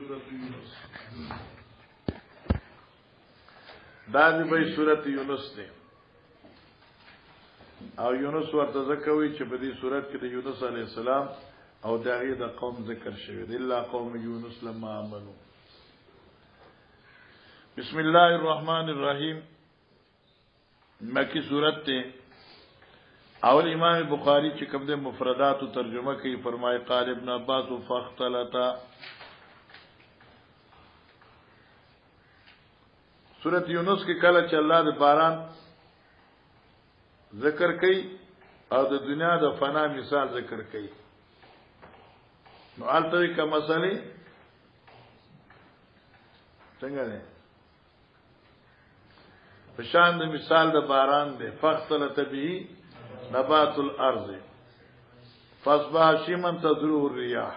سورۃ یونس دا به سورۃ یونس ده او یونس ورته ذکروي چې په دې سورۃ کې د یونس علی السلام او دغه د قوم ذکر شوی دی الا قوم یونس لما امنوا. بسم الله الرحمن الرحیم. مکی سورۃ ته اول امام بخاری چې کوم د مفردات او ترجمه کوي فرمای قال ابن عباس فاختلطا. سورۃ یونس کې کله چې الله د باران ذکر کوي او د دنیا د فنا مثال ذکر کوي نو البته کوم مسئله څنګه ده په شان د مثال د باران ده فاختلط به نبات الارض فاصبح شيما تذروه الرياح.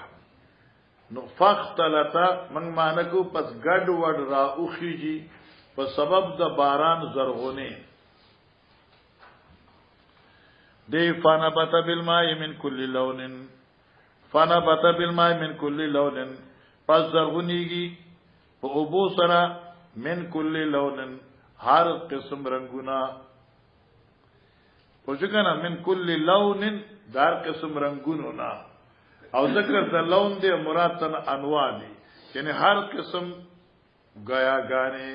نو فاختلط من معنی کو پس ګډ وډ را اوخیږي په سبب د باران زرغونه دی. فنبت بالماء من كل لون فنبت بالماء من كل لون پس زرغونیږي په اوبو سره من كل لون هر قسم رنگونه پوښکنه من كل لون دار قسم رنگونو نا او ذکر د لون دی مراد تن انواع دي یعنی هر قسم غیاګانې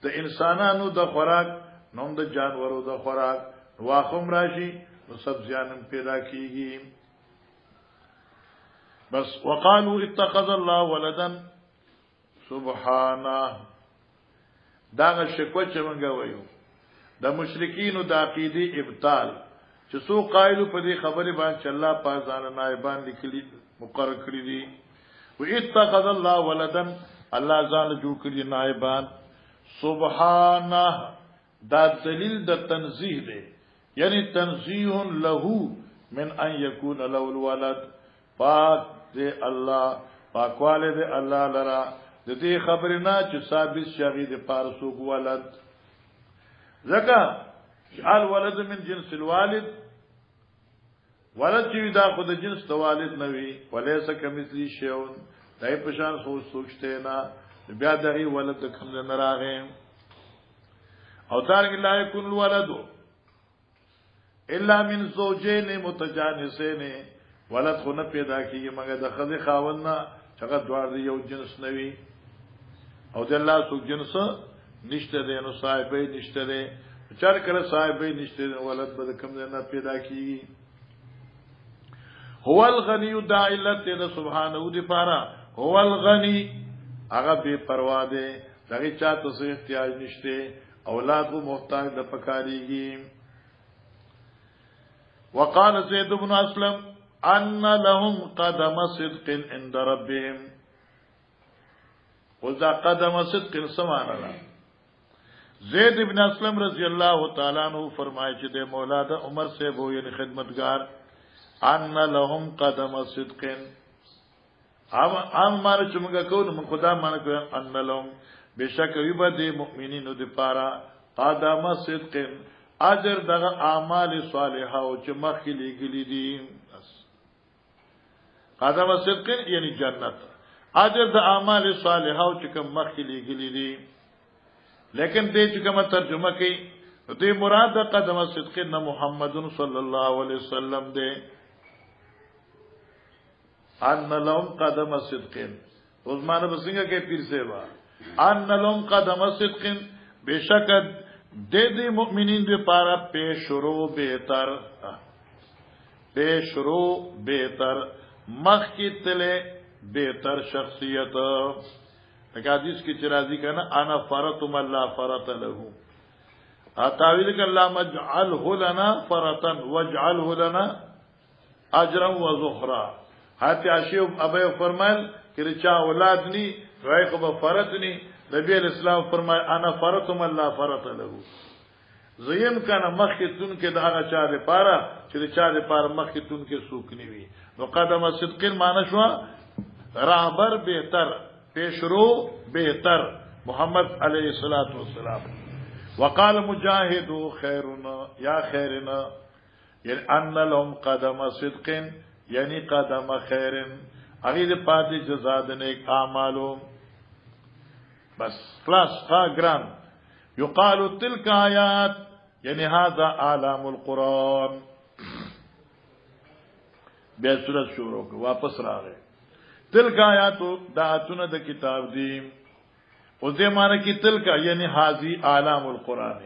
د انسانانو د خوراک نوم د جانورو د خوراک واخم راشي نو سبزیانم پیدا کیږي. بس وقالو اتخذ الله ولدا سبحانه. دا شکوه چې مونږ وایو د مشرکین د عقیده ابطال چې سو قائلو په دې خبره باندې چې الله پاک ځان نائبان لیکلي مقرر کړی دي و اتخذ الله ولدا الله ځان جوړ کړی نائبان سبحانه. دا دلیل د تنزیه دی یعنی تنزیه له من ان یکون له الولد. پاک دی الله پاکواله دی الله لرا د دې خبرنا چې ثابت شغید پارسو ولد زکا الولد من جنس الوالد ولد چې دا خود جنس د والد نه وي وليس کمثلی شیء دای په شان سوچته نه بیا دغه ولد کوم نه راغې او تارګ لا یکون الولد الا من زوجین متجانسین. ولد خو نه پیدا کیږي مګر د خزي خاوند نه چې دوار یو جنس نوي او د الله سو جنس نشته دی نو صاحبې نشته دی چر کړه صاحبې نشته دی ولد به کوم نه پیدا کیږي. هو الغنی داعلت د سبحانه دی پارا هو الغنی هغه بے پروا دی دغه چاته څه احتیاج نشته اولاد کو محتاج د پکاريږي. وقال زيد بن اسلم ان لهم قدم صدق عند ربهم. وذا قدم صدق سمعنا له زید ابن اسلم رضی اللہ تعالی عنہ فرمائے چې د مولا د عمر سے وہ یعنی خدمتگار ان لهم قدم صدق ام مار چې موږ کوو موږ خدا مان کوو ان لهم بشک وی به مؤمنینو د پارا قدم صدق اجر دغه اعمال صالحه او چې مخکې لګلې دي. قدم صدق یعنی جنت اجر د اعمال صالحه او چې کوم مخکې لګلې دي. لیکن دې چې کومه ترجمه کوي دې مراد قدم صدق نه محمد صلی الله علیه وسلم دې ان لهم قدم صدق عثمان بسنګه کې پیر سیوا ان لهم قدم صدق بشک دې مؤمنین دې پارا پیشرو بهتر مخکی تله بهتر شخصیت. لکه حدیث کې چې راځي کنه انا فرتم الله فرت له اتاویل ک الله مجعله لنا فرتا واجعله لنا اجرا وذخرا. حتی عاشق ابي فرمایل چې چا اولاد ني راي کو فرت ني نبی اسلام فرمای انا فرتم الله فرت له زیم کنه مخکې تون کې دغه چا لپاره چې چا لپاره مخکې تون کې سوک ني وي. نو قدم صدق معنی شو رهبر بهتر پیشرو بهتر محمد علیہ الصلوۃ والسلام. وقال مجاهد خیرنا یا خیرنا یعنی ان لهم قدم صدق یعنی قدم خیر هغه د پاتې جزاء د نیک اعمالو بس خلاص ګران یقال تلک آیات یعنی هذا اعلام القرآن بیا سورۃ شروع کو واپس راغی تلک آیاتو دا اتونه د کتاب دی او دې معنی کې تلک یعنی هذه اعلام القرآن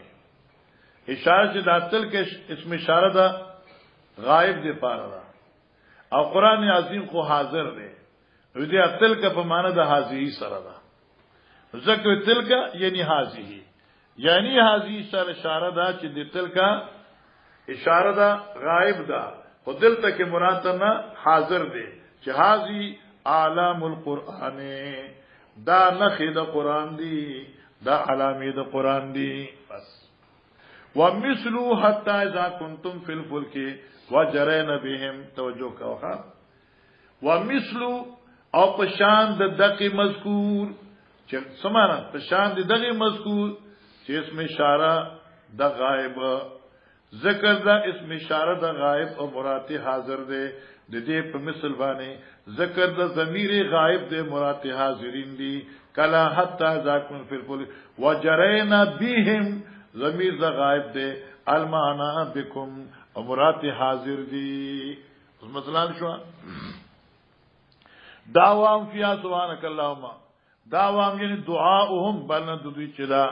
اشاره چې دا تلک اسم اشاره ده غائب دی پاره او قرآن عظیم خو حاضر دی دې تلک په معنی د هذه سره ده ذکر تلک یعنی هذه یعنی هذه سره اشاره ده چې د تلک اشاره ده غائب ده خو دلته کې مراد نه حاضر دی چې هذه اعلام القرآن دا نخې د قرآن دی دا علامې د قرآن دی بس ومثلو حتى اذا كنتم في الفلك وجرين بهم توجه کوه ومثلو او پشان د دقی مذکور چې سمانه پشان د دغه مذکور چې اسم اشاره د غائب ذکر دا اسم اشاره د غائب او مراد حاضر دی د دې په مثل باندې ذکر د ضمیر غائب د مراد حاضرین دی کلا حتا ذاکن فی الفل وجرینا بهم ضمیر د غائب دی المعنا بكم او مراد حاضر دی مثلا شو دعوام فیا سبحانك اللهم دعوام یعنی دعاؤهم بلنا دوی چدا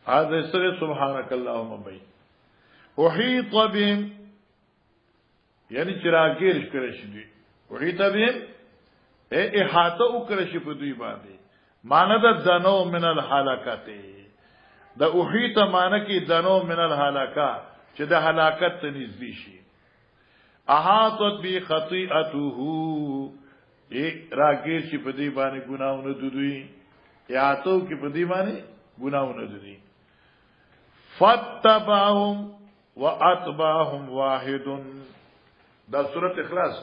هذا سر سبحانك اللهم بی وحیط بهم یعنی چراغیر کړی شي وحیط بهم احاطه وکړی شي په دوی باندې معنی د دنو من الهلاکات د وحیط معنی کې دنو من الهلاکات چې د هلاکت ته نږدې شي احاطت بی خطیئته راګیر شي په دوی باندې ګناونه دوی احاطه کې په دوی باندې ګناونه دوی فتبعهم واتبعهم واحد دا سورۃ اخلاص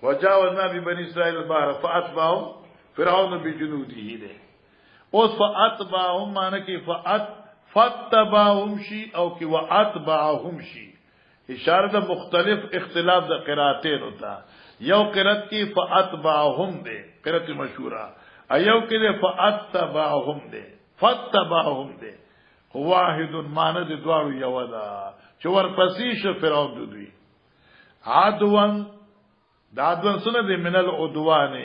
وجاوزنا ببني اسرائيل البحر فاتبعهم فرعون بجنوده ده او فاتبعهم معنی کې فتبعهم شي او کې واتبعهم شي اشاره د مختلف اختلاف د قراتین ہوتا یو قرات کې فاتبعهم ده قرات مشهوره ایو کې فاتبعهم ده فتبعهم ده واحد معنی د دوارو یو ده چې ورپسې شو فرعون دوی عدوان د عدوان سره د منل عدوان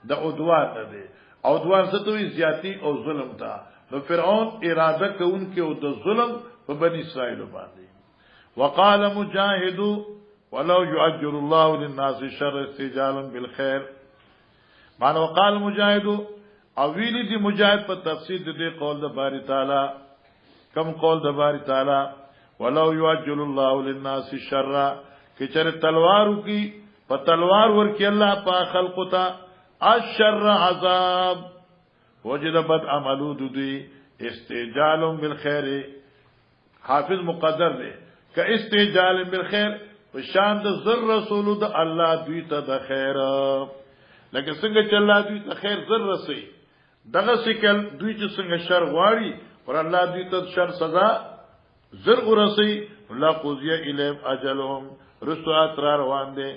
د عدوان ده عدوان څه ته زیاتی او ظلم تا نو فرعون اراده کوونکې او د ظلم په بنی اسرائیل باندې وقال مجاهد ولو يعجل الله للناس شر استجالا بالخير معنی وقال مجاهد او ویلی دی مجاهد په تفسیر د دې قول د باری تعالی کم قول د باری تعالی ولو يعجل الله للناس الشر کی چر تلوارو کی په تلوار ور کی الله په خلق ته الشر عذاب وجد بد عملو دوی استعجال بالخير حافظ مقدر دی ک استعجال بالخير وشان د زر رسول د الله دوی ته د خیر لکه څنګه چې الله دوی ته خیر زر رسي دغه سکل دوی چې څنګه شر غواړي پر الله دوی ته شر سزا زر ورسي الله قضيه الهم اجلهم رسوات را روان دي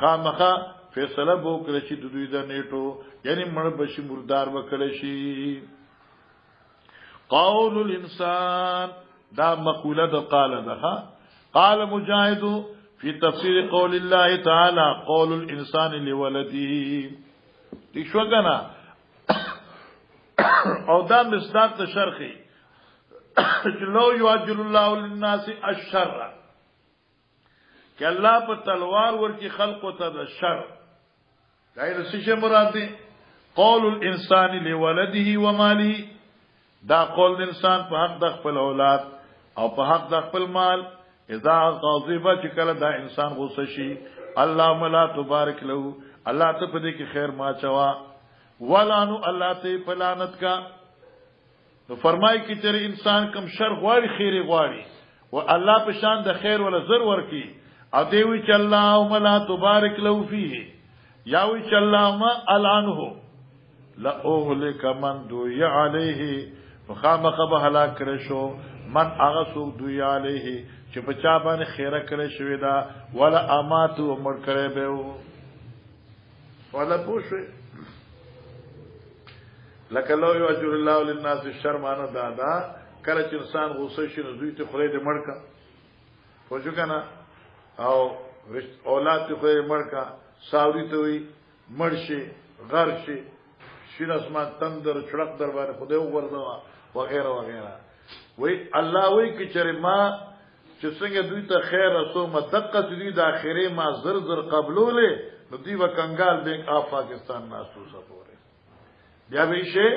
خامخه فیصله بو کړی چې دوی د نیټو یعنی مړ بشي مردار وکړي شي قول الانسان دا مقوله د قال ده قال مجاهد في تفسير قول الله تعالى قول الانسان لولده دي شو غنا او دا مصداق ته شرخي لو يعجل الله للناس الشر کہ اللہ پر تلوار ورکی خلق ته د شر دایره څه مراد دی قول الانسان لولده وماله دا قول الانسان په حق د خپل اولاد او په حق د خپل مال اذا غضب چې کله دا انسان غوسه شي اللهم لا تبارك له الله ته په دې کې خیر ما چوا ولانو الله ته پلانت کا نو فرمای کی چې انسان کم شر غواړي خیر غواړي او الله په شان د خیر ولا زر ورکی او دی وی چې اللهم لا تبارك له فيه یا وی چې اللهم العنه لا اهلك من دوی عليه مخامخ به هلاک کړي شو من هغه څوک دوی عليه چې بچا باندې خیره کړي شوی دا ولا امات او مړ کړي به ولا پوښوي لکه لو یجر الله للناس الشر معنا دا کله چې انسان غوسه شي نو دوی ته خدای دې مړکا پوښو کنه او اولاد ته خدای مړکا ساوري ته وي مرشي غرشي شیر اسمان تندر چړک در باندې خدای وګرځوا وغیرہ وغیرہ وی الله وی چې چر ما چې څنګه دوی ته خیر رسو مدقه دوی د اخري ما زر زر قبولولې نو دوی وکنګال بینک اف پاکستان ناسو سپوره بیا به شي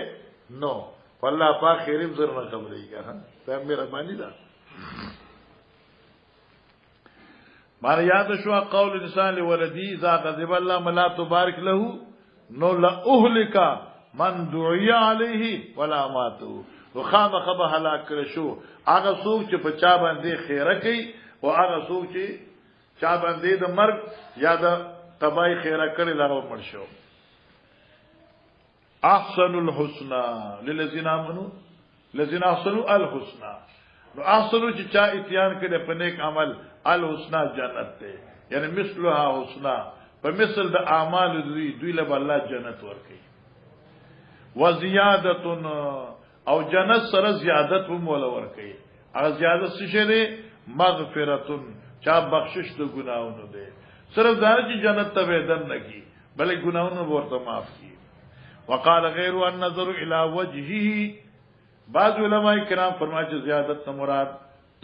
نو والله پاک خیرم زر نه قبولې کنه په مهرباني ده مار یاد شو قول الانسان لولدی اذا غضب الله ملا تبارك له نو لا اهلك من دعي عليه ولا ماتو وخامه خبه هلاک کړ شو هغه څوک چې په چا باندې خیره کوي او هغه څوک چې چا باندې د مرګ یا د تبای خیره کړي لغه مړ شو احسن الحسنى للذین آمنوا الذين احسنوا الحسنى نو احسنو چې چا اتیان کړي په نیک عمل الحسنى جنت ته یعنی مثلها حسنى په مثل د اعمال دوی له الله جنت ورکړي وزیادتن او جنت سره زیادت هم ولا ورکړي هغه زیادت څه شي ده مغفرتن چا بخشش د ګناونو ده صرف دا چې جنت ته ودن نگی بلکې ګناونو ورته معاف کی وقال غیر النظر الى وجهه بعض علماء کرام فرمایي چې زیادت نه مراد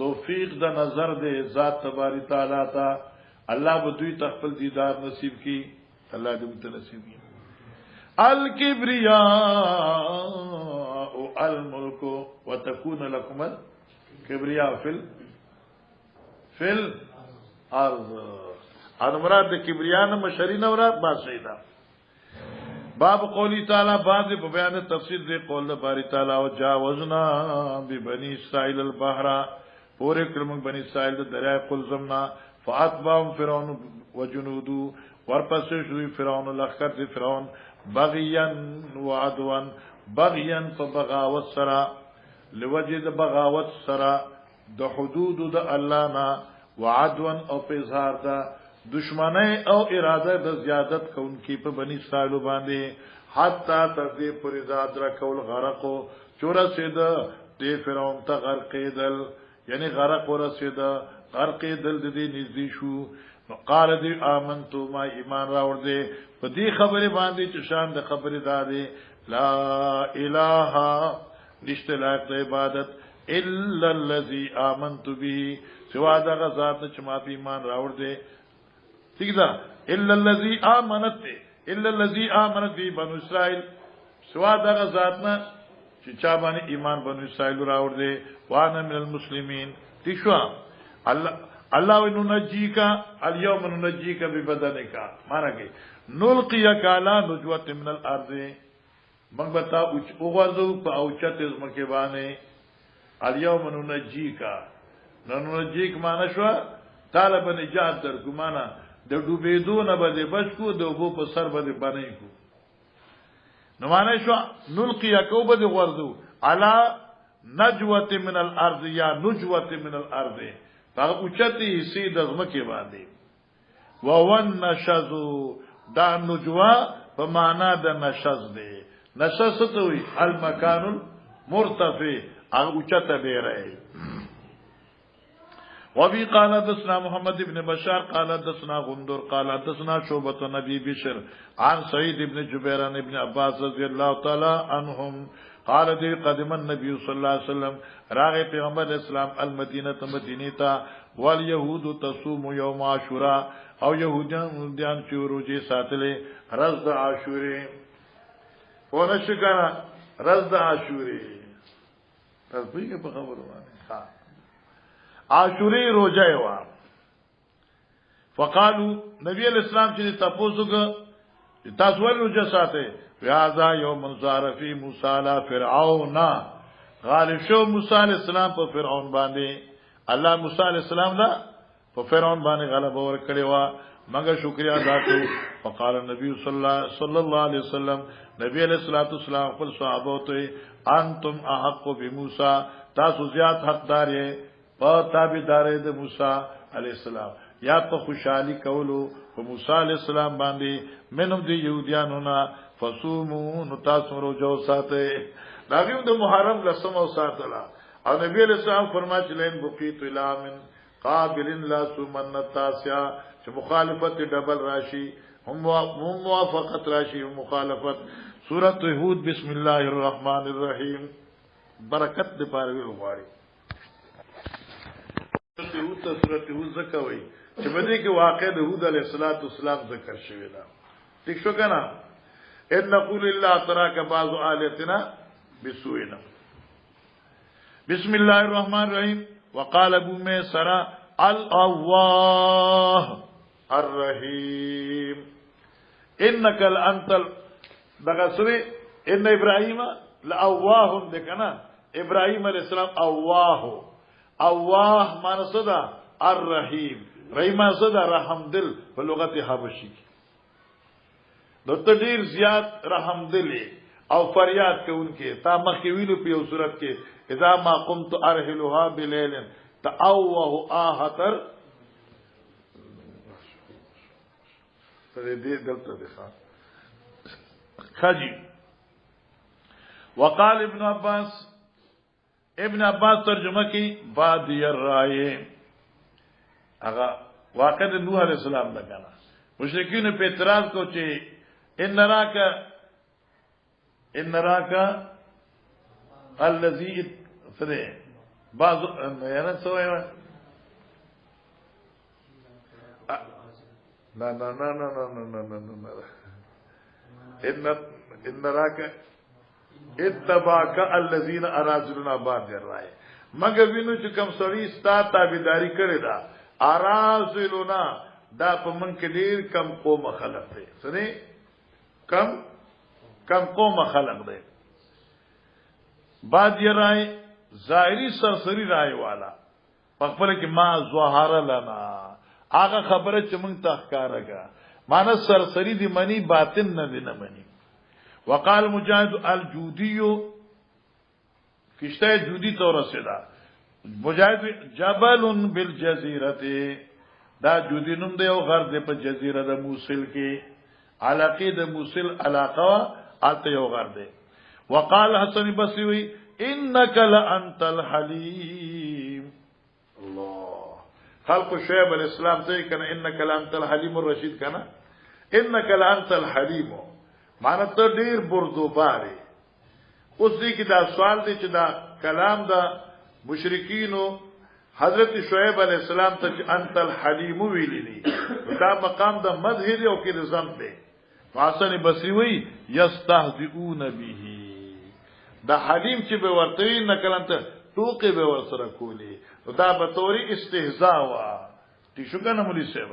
توفیق د نظر ده ذات تبارک تعالی تا الله به دوی تخفل دیدار نصیب کی الله دې مت نصیب کی الکبریاء الملک وتكون لكم الكبرياء في الارض ان مراد د کبریا نه مشری نه مراد با شیدا باب قولی تعالی بعد په بیان تفسیر دی قول د باری تعالی او جاوزنا ببنی اسرائیل البحر پورے کلم بنی اسرائیل د دریای قلزمنا فاتبعهم فرعون وجنودو ورپس شوی فرعون لخر دی فرعون بغيا وعدوا بغيا فبغاوت سرا لوجد بغاوت سرا د حدود د الله نا وعدوا او اظهار دا دشمنی او اراده د زیادت کونکي په بنی اسرائیل باندې حتا تدی پر ذات را کول غرقو چورسید د فرعون ته غرقیدل یعنی غرق ورسید غرقیدل د دې نږدې شو قال دی آمنتو ما ایمان راوړ دې په دې خبره باندې چې شان د خبره دادې لا اله نشته لایق د عبادت الا الذي آمنت به سوا د ذات چې ما په ایمان راوړ دې ٹھیک ده الا الذي آمنت الا الذي آمنت به بنو اسرائیل سوا د ذات نه چې چا باندې ایمان بنو اسرائیل راوړ دې وانا من المسلمین تشوا الله وننجيك اليوم ننجيك ببدنك معنا کې نلقيك على نجوة من الارض موږ بتا او غوځو په اوچت زمکه باندې اليوم ننجيك ننجيك معنا شو طالب نجات در ګمانه د ډوبېدو نه بده بچو د وبو په سر بده باندې کو نو معنا شو نلقيك او بده غوځو على نجوة من الارض یا نجوة من الارض هغه اوچتي حصے د زمکه باندې وون نشزو دا نجوا په معنا د نشز دی نشز ته وي المکان المرتفع هغه اوچته به راي وبي قال حدثنا محمد بن بشار قال حدثنا غندر قال حدثنا شعبة نبي بشر عن سعيد بن جبير عن ابن عباس رضي الله تعالى عنهم قال دی قدم النبي صلی الله علیه وسلم راغ پیغمبر اسلام المدینه مدینه تا والیهود تصوم یوم عاشورا او یهودیان چې روزه ساتلې رز د عاشورې ورشګه رز د عاشورې تاسو په خبرو باندې ها عاشورې روزه وا فقالو نبی اسلام چې تاسو ګه تاسو ولې روزه ساتئ ویازا یوم منصارفی موسی علی فرعون غالب شو موسی علیہ السلام په فرعون باندې الله موسی علیہ السلام دا په فرعون باندې غلبه ور کړی و مګر شکریا ادا کړو فقال النبي صلی الله علیه وسلم نبی علیہ الصلوۃ والسلام خپل صحابه ته انتم احق بموسی تاسو زیات حقدار یې په تابعداري د موسی علیہ السلام یا په خوشحالي کولو په موسی علی السلام باندې منهم دی يهوديانو نا فصوموا نتاسو روزو ساته داغه د محرم لسم او ساتلا او نبی علیہ السلام فرمایي چې لئن بقيت الى من قابل لا سمن التاسع چې مخالفت ډبل راشي هم موافقت راشي هم مخالفت سورۃ هود بسم الله الرحمن الرحیم برکت دې پاره وی غواړي سورۃ هود زکوي چې بده کې واقع د هود علیه السلام ذکر شوی دا ٹھیک شو کنه ان نقول الا تراك بعض آلهتنا بسوءنا بسم الله الرحمن الرحیم وقال ابو میسر الله الرحیم انك لانت دغسوی ان ابراهیم لاواه دکنا ابراهیم علیہ السلام اواه معنی صدا الرحیم رحیم صدا رحم دل په لغت حبشی دته ډیر زیات رحم دل او فریاد کوونکې تا مخکې ویلو په یو صورت کې اذا ما قمت ارحلها بليل تاوه اهتر دې دلته ده خاجی وقال ابن عباس ترجمه کی وادی الرائے هغه واقع د نوح علیہ السلام دا کنه مشرکین په اعتراض کو چې ان راکا الذي فده بعض یعنی سوې لا ان راکا اتباک الذين ارازلنا بعد الرائے مگر وینو چې کم سړی ستا تابعداري کړی دا ارازلنا دا په من کې ډیر کم قوم خلق دی سني کم قوم خلق دی بعد یہ رائے ظاہری سرسری رائے والا خپل کې ما ظهر لنا هغه خبره چې موږ تخکارګه معنی سرسری دی منی باطن نه دی نه منی وقال مجاهد الجودی کشته جودی تو رسیدا مجاهد جبل بالجزیره دا جودی نوم دی او غر دی په جزیره د موصل کې علاقه د موصل علاقه الته یو غر دی وقال حسن بصری انك لانت الحليم الله خلق شعیب علیہ السلام ته کنه انك لانت الحليم الرشید کنه انك لانت الحليم معنی ته ډیر بردوباري اوس دې کې دا سوال دی چې دا کلام دا مشرکینو حضرت شعیب علیہ السلام ته انت الحلیم ویلی دي دا مقام د مدح دی او کې رضم دی حسن بصری وی یستهزئون به دا حلیم چې به ورته نه کلم ته ټوکې به ور سره کولی دا به توري استهزاء وا دي شو کنه مولوی صاحب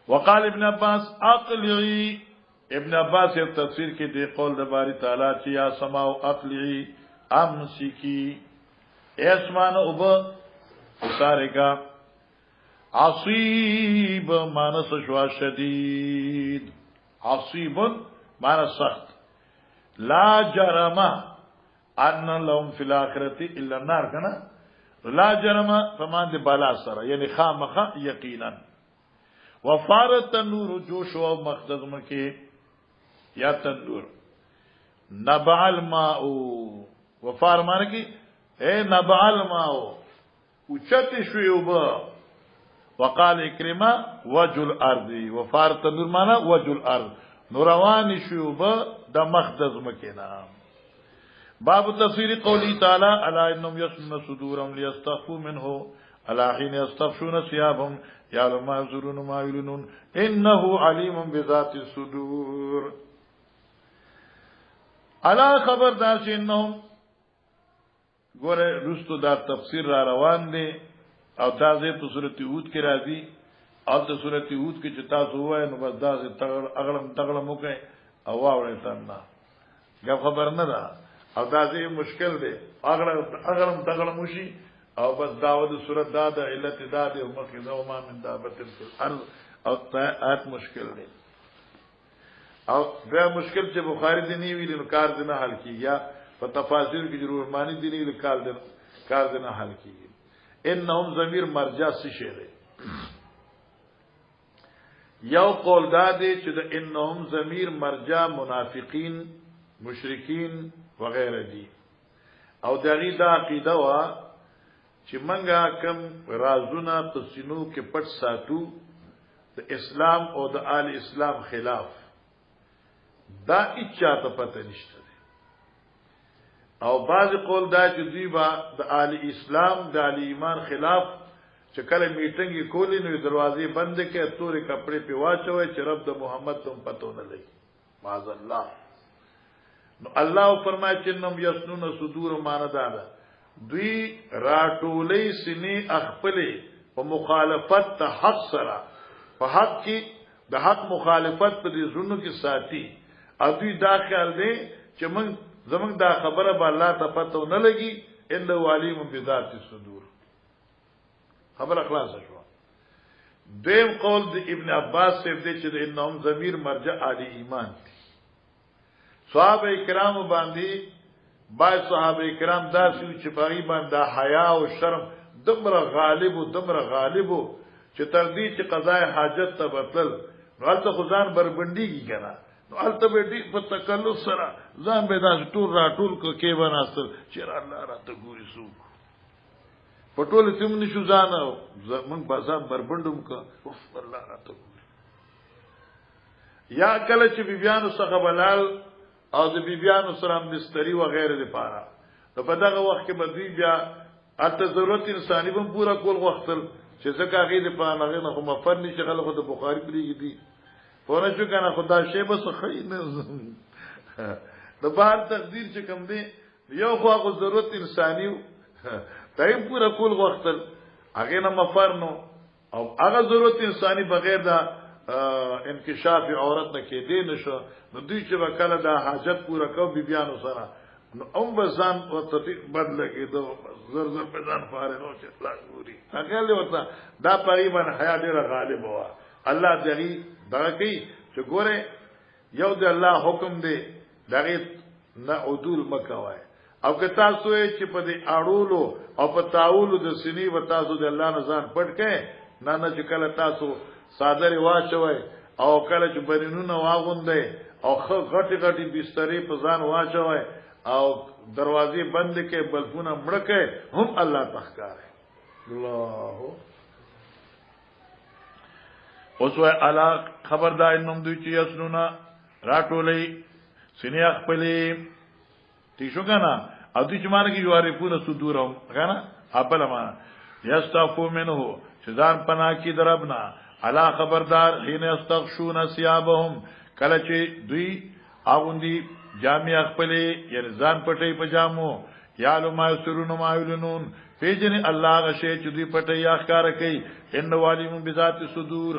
وقال ابن عباس اقلعي ابن عباس یو تفسیر کې دی قول د باری تعالی چې یا سما او اقلعي امسکی اسمان اوب سارگا عصیب مانس شوا شدید عصیب مانس سخت لا جرم ان لهم فی الاخرة الا النار کنا لا جرم فمان دی بالا سره یعنی خامخا یقینا وفارت تنور جوش و مخدز مکی یا تنور نبع الماء وفار مانا کی اے نبع الماء اچت شویوبا وقال اکرما وجل ارضی وفار تنور مانا وجل ارض نوروان شویوبا دا مخدز مکینا باب تفسیر قولی تعالی الا انهم یسمن صدورهم لیستخفوا منه الا حين يستغشون ثيابهم يعلم ما يبصرون وما يعلنون انه عليم بذات الصدور الا خبردار چې انهم ګوره رستو دا تفسیر را روان دي او دا زه په سورته هود کې راځي او د سورته هود کې چې تاسو وایي نو بس دا اغلم تغلم وکي او واورې تنه غو خبر نه ده او دا زه مشکل دی اغلم تغلم وشي او بس داود صورت دا د علت دا د مخه نو ما من دابت الارض او آیات مشکل دی او دا مشکل چې بخاری دی نه ویل نو کار دی نه حل کیږي په تفاسیر کې ضرور معنی دی نه کار دی نه حل کیږي انهم ضمیر مرجع څه شی دی یو قول دا دی چې د انهم ضمیر مرجع منافقین مشرکین وغیرہ دي او دغه دا عقیده وا چې منګه کم رازونه قسینو کې پټ ساتو د اسلام او د آل اسلام خلاف دا اچا ته پته نشته او بعض قول دا چې دوی با د آل اسلام د آل ایمان خلاف چې کله میټنګ کولی نو دروازې بند کړي تورې کپڑے په واچوي چې رب د محمد تم پتو نه لګي معاذ الله نو الله فرمایي چې نم یسنون صدور ماندانا دوی راټولې سینې خپلې په مخالفت ته حق سره په حق کې د حق مخالفت په دې زونو کې ساتي او دوی دا خیال دی چې موږ زمونږ دا خبره به الله ته پته نه لګي الا علیم بذات الصدور خبر اخلاص شو دیم قول د ابن عباس سے دې چې انهم ضمیر مرجع علی ایمان دي صحابه کرام باندې با صحابه کرام دا چې پاری باندې حیا او شرم دمره غالب او دمره غالب چې تر دې چې قضاء حاجت ته بتل غلطه خدان بربنديږي کنه نو الته به دې په تکلف سره ځان به دا ټول را ټول کو کې وناستل چې الله را ته ګوري سو په ټول تیم نشو ځان موږ بازار بربندوم کا اوف الله را ته ګوري یا کله چې بیبيانو څخه بلال او د بیبيانو سره مستری و غیره لپاره نو په دغه وخت کې بدوی بیا اته ضرورت انساني هم پورا کول وختل چې څنګه هغه د پاره نه خو مفر نشي خلکو د بخاری پریږي دي پونه شو کنه خدا شی بس خی نه د بهر تقدیر چې کم دی یو خو هغه ضرورت انساني تایم پورا کول وختل هغه نه مفر نو او هغه ضرورت انساني بغیر دا انکشاف عورت نه کې دی نشو نو دوی چې وکاله دا حاجت پورا کو بیبيانو سره نو بزان او تطبیق بدل کېدو زر په ځان فارغ او چې اطلاق وري هغه له وتا دا تقریبا حیا ډیره غالب وا الله دې دا کوي چې ګوره یو د الله حکم دی دغه نه عدول مکوای او که تاسو چې په دې اړولو او په تاولو د سنی و تاسو د الله نه ځان پټ کړئ نه چې کله تاسو صادره واچوي او کله چې بنینونه واغوندې او غټي غټي بسترې په ځان واچوي او دروازې بند کې بلفونه مړکه هم الله تخکار الله اوسوه الا خبردار انم دوی چې یسنونا راټولې سینې خپلې تیشو کنه او دوی چې مانه کې یوارې پونه صدورم کنه خپل ما یستعفو منه چې ځان پناه کې دربنا الا خبردار حين استغشون ثيابهم کله چې دوی اغوندي جامع خپلې یعنی ځان پټې پجامو یالو ما سرونو ما یلنون پیجن الله غشي چې دوی پټې یا ښکار کوي ان والیم بذات الصدور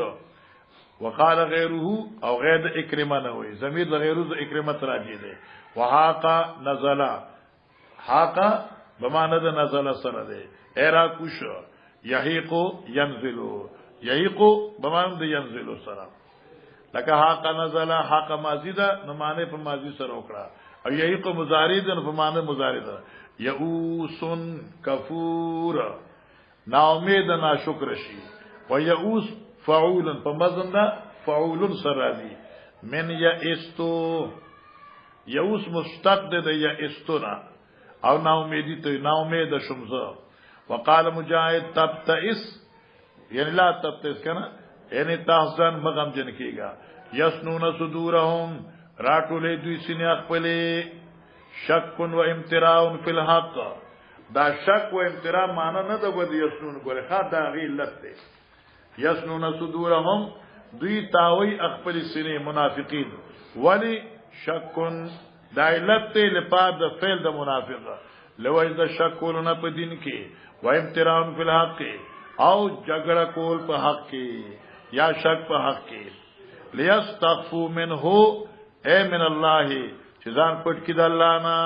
وقال غیره او غیر اکرمه نه وي ضمیر د غیره ز اکرمه راځي دي وحاقا نزل حاقا بمانه د نزل سره دي ایرا کوش یحیقو ينزلو یحیقو بمانه د ينزلو سره لکه حاقا نزل حاقا ماضی ده نو معنی په ماضی سره وکړه او یحیقو مضارع ده نو په معنی مضارع ده یئوسن کفور نا امید نا شکر شي و یئوس فعول په مزن ده فعول سره دي من یئستو یئوس مشتق ده د یئستنا او نا امیدی ته نا امید شمزه وقال مجاهد تبتئس یعنی لا تبتئس کنه یعنی تحزن مغم جن کیگا یسنون صدورهم راټولې دوی سینې خپلې شک و امتراء فی الحق دا شک و امتراء معنی نه ده بده یسنون ګوره خا دا غی علت ده یسنون صدورهم دوی تاوی خپل سینې منافقین ولی شک دا علت ته لپاره د فعل د منافقه لو از شک ولنا په دین کې و امتراء فی الحق او جګړه کول په حق کې یا شک په حق کې لیستغفو منه اے من الله چې ځان پټ کې د الله نه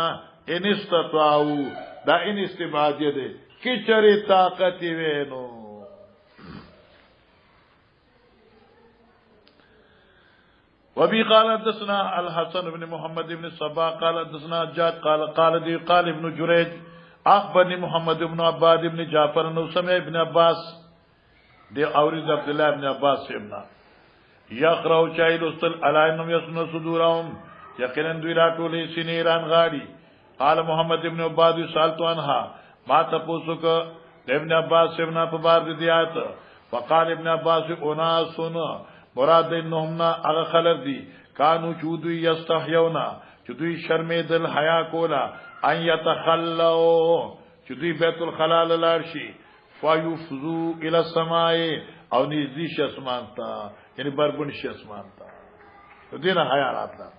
ان استطاعو دا ان استباده ده کې چره طاقت وینو وبي قال حدثنا الحسن بن محمد بن صباح قال حدثنا جاد قال ابن جريج اخبرني محمد بن عباد بن جعفر انه سمع ابن عباس دی اورید عبد الله ابن عباس ابن یقرأ چایل استل علائنم یسن صدورهم یقینا دوی راټولې سینې ران غاړي. قال محمد ابن عباد سالت عنها ما تاسو کو ابن عباس ابن په بار دي آیت. فقال ابن عباس اناس مراد انهم هغه خلق دي کانو چودو یستحیونا چودوی شرمیدل حیا کولا ان یتخلوا چودوی بیت الخلال لارشی فیفزو الى السماء او نزدیش اسمان تا یعنی بربون شي اسمان تا دینه حیا راتلا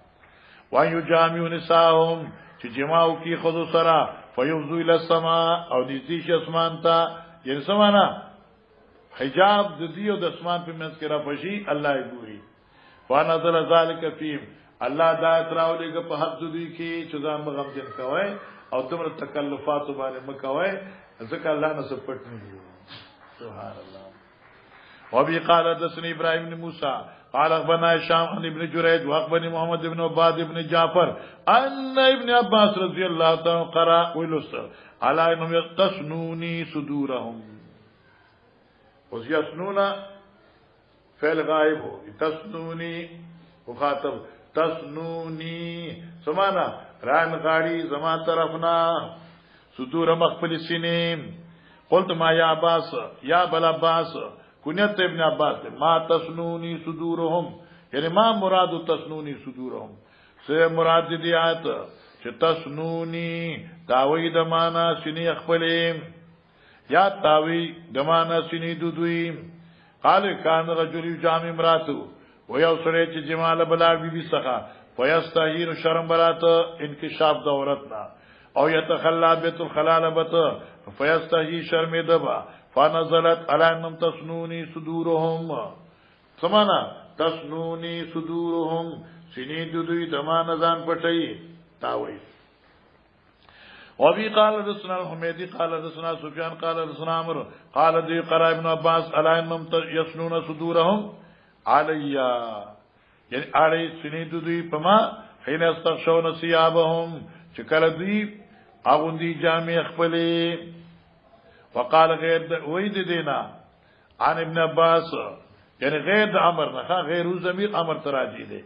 وان یجامعوا نساهم چې جماو کی خود سرا فیفزو الى السماء او نزدیش اسمان تا یعنی سمانا حجاب د دیو د اسمان په منځ کې را پشي الله یې ګوري. فنزل ذلك فيهم الله دا تراولېګه په حق دوی کې چې ځان مغم جن کوي او تمره تکلفات باندې مکوي ځکه الله نه سپټ نه دی. سبحان الله. وابي قال حدثني ابراهيم بن موسى قال اخبرنا هشام بن جريج واخبرني محمد بن عباد بن جعفر ان ابن عباس رضي الله تعالى قرأ ولس على انهم يقتسنوني صدورهم. اوس یسنونا فعل غائب ہو تسنونی مخاطب تسنونی سمانا ران غاڑی زمان طرفنا صدور مخفل سنین. قلت ما یا عباس یا بل عباس کنیت ابن عباس ما تسنونی صدورهم یعنی ما مراد تسنونی صدورهم سے مراد دی آیت چه تسنونی تاوی دمانا سنی اخفلیم یا تاوی دمانا سنی دودویم. قال کان رجل جامع امراتو و یو سره چې جمال بلار بی بی سخا فیستحین شرم برات انکشاف دورتنا او یتخلا بیت الخلال بت فیستحی شرم دبا فنزلت علانم تسنونی صدورهم سمانا تسنونی صدورهم سنی دودوی دمان ازان پټي تاوی. وابي قال حدثنا الحميدي قال حدثنا سفيان قال حدثنا عمرو قال ذي قرأ ابن عباس على انهم يسنون صدورهم عليا يعني علي سنيد دوی پما حين استغشون ثيابهم چکل دوی اغوندی جامع خپلې. وقال غير ويد دینا عن ابن عباس يعني غير عمر نه غیر ضمیر امر تراجی دی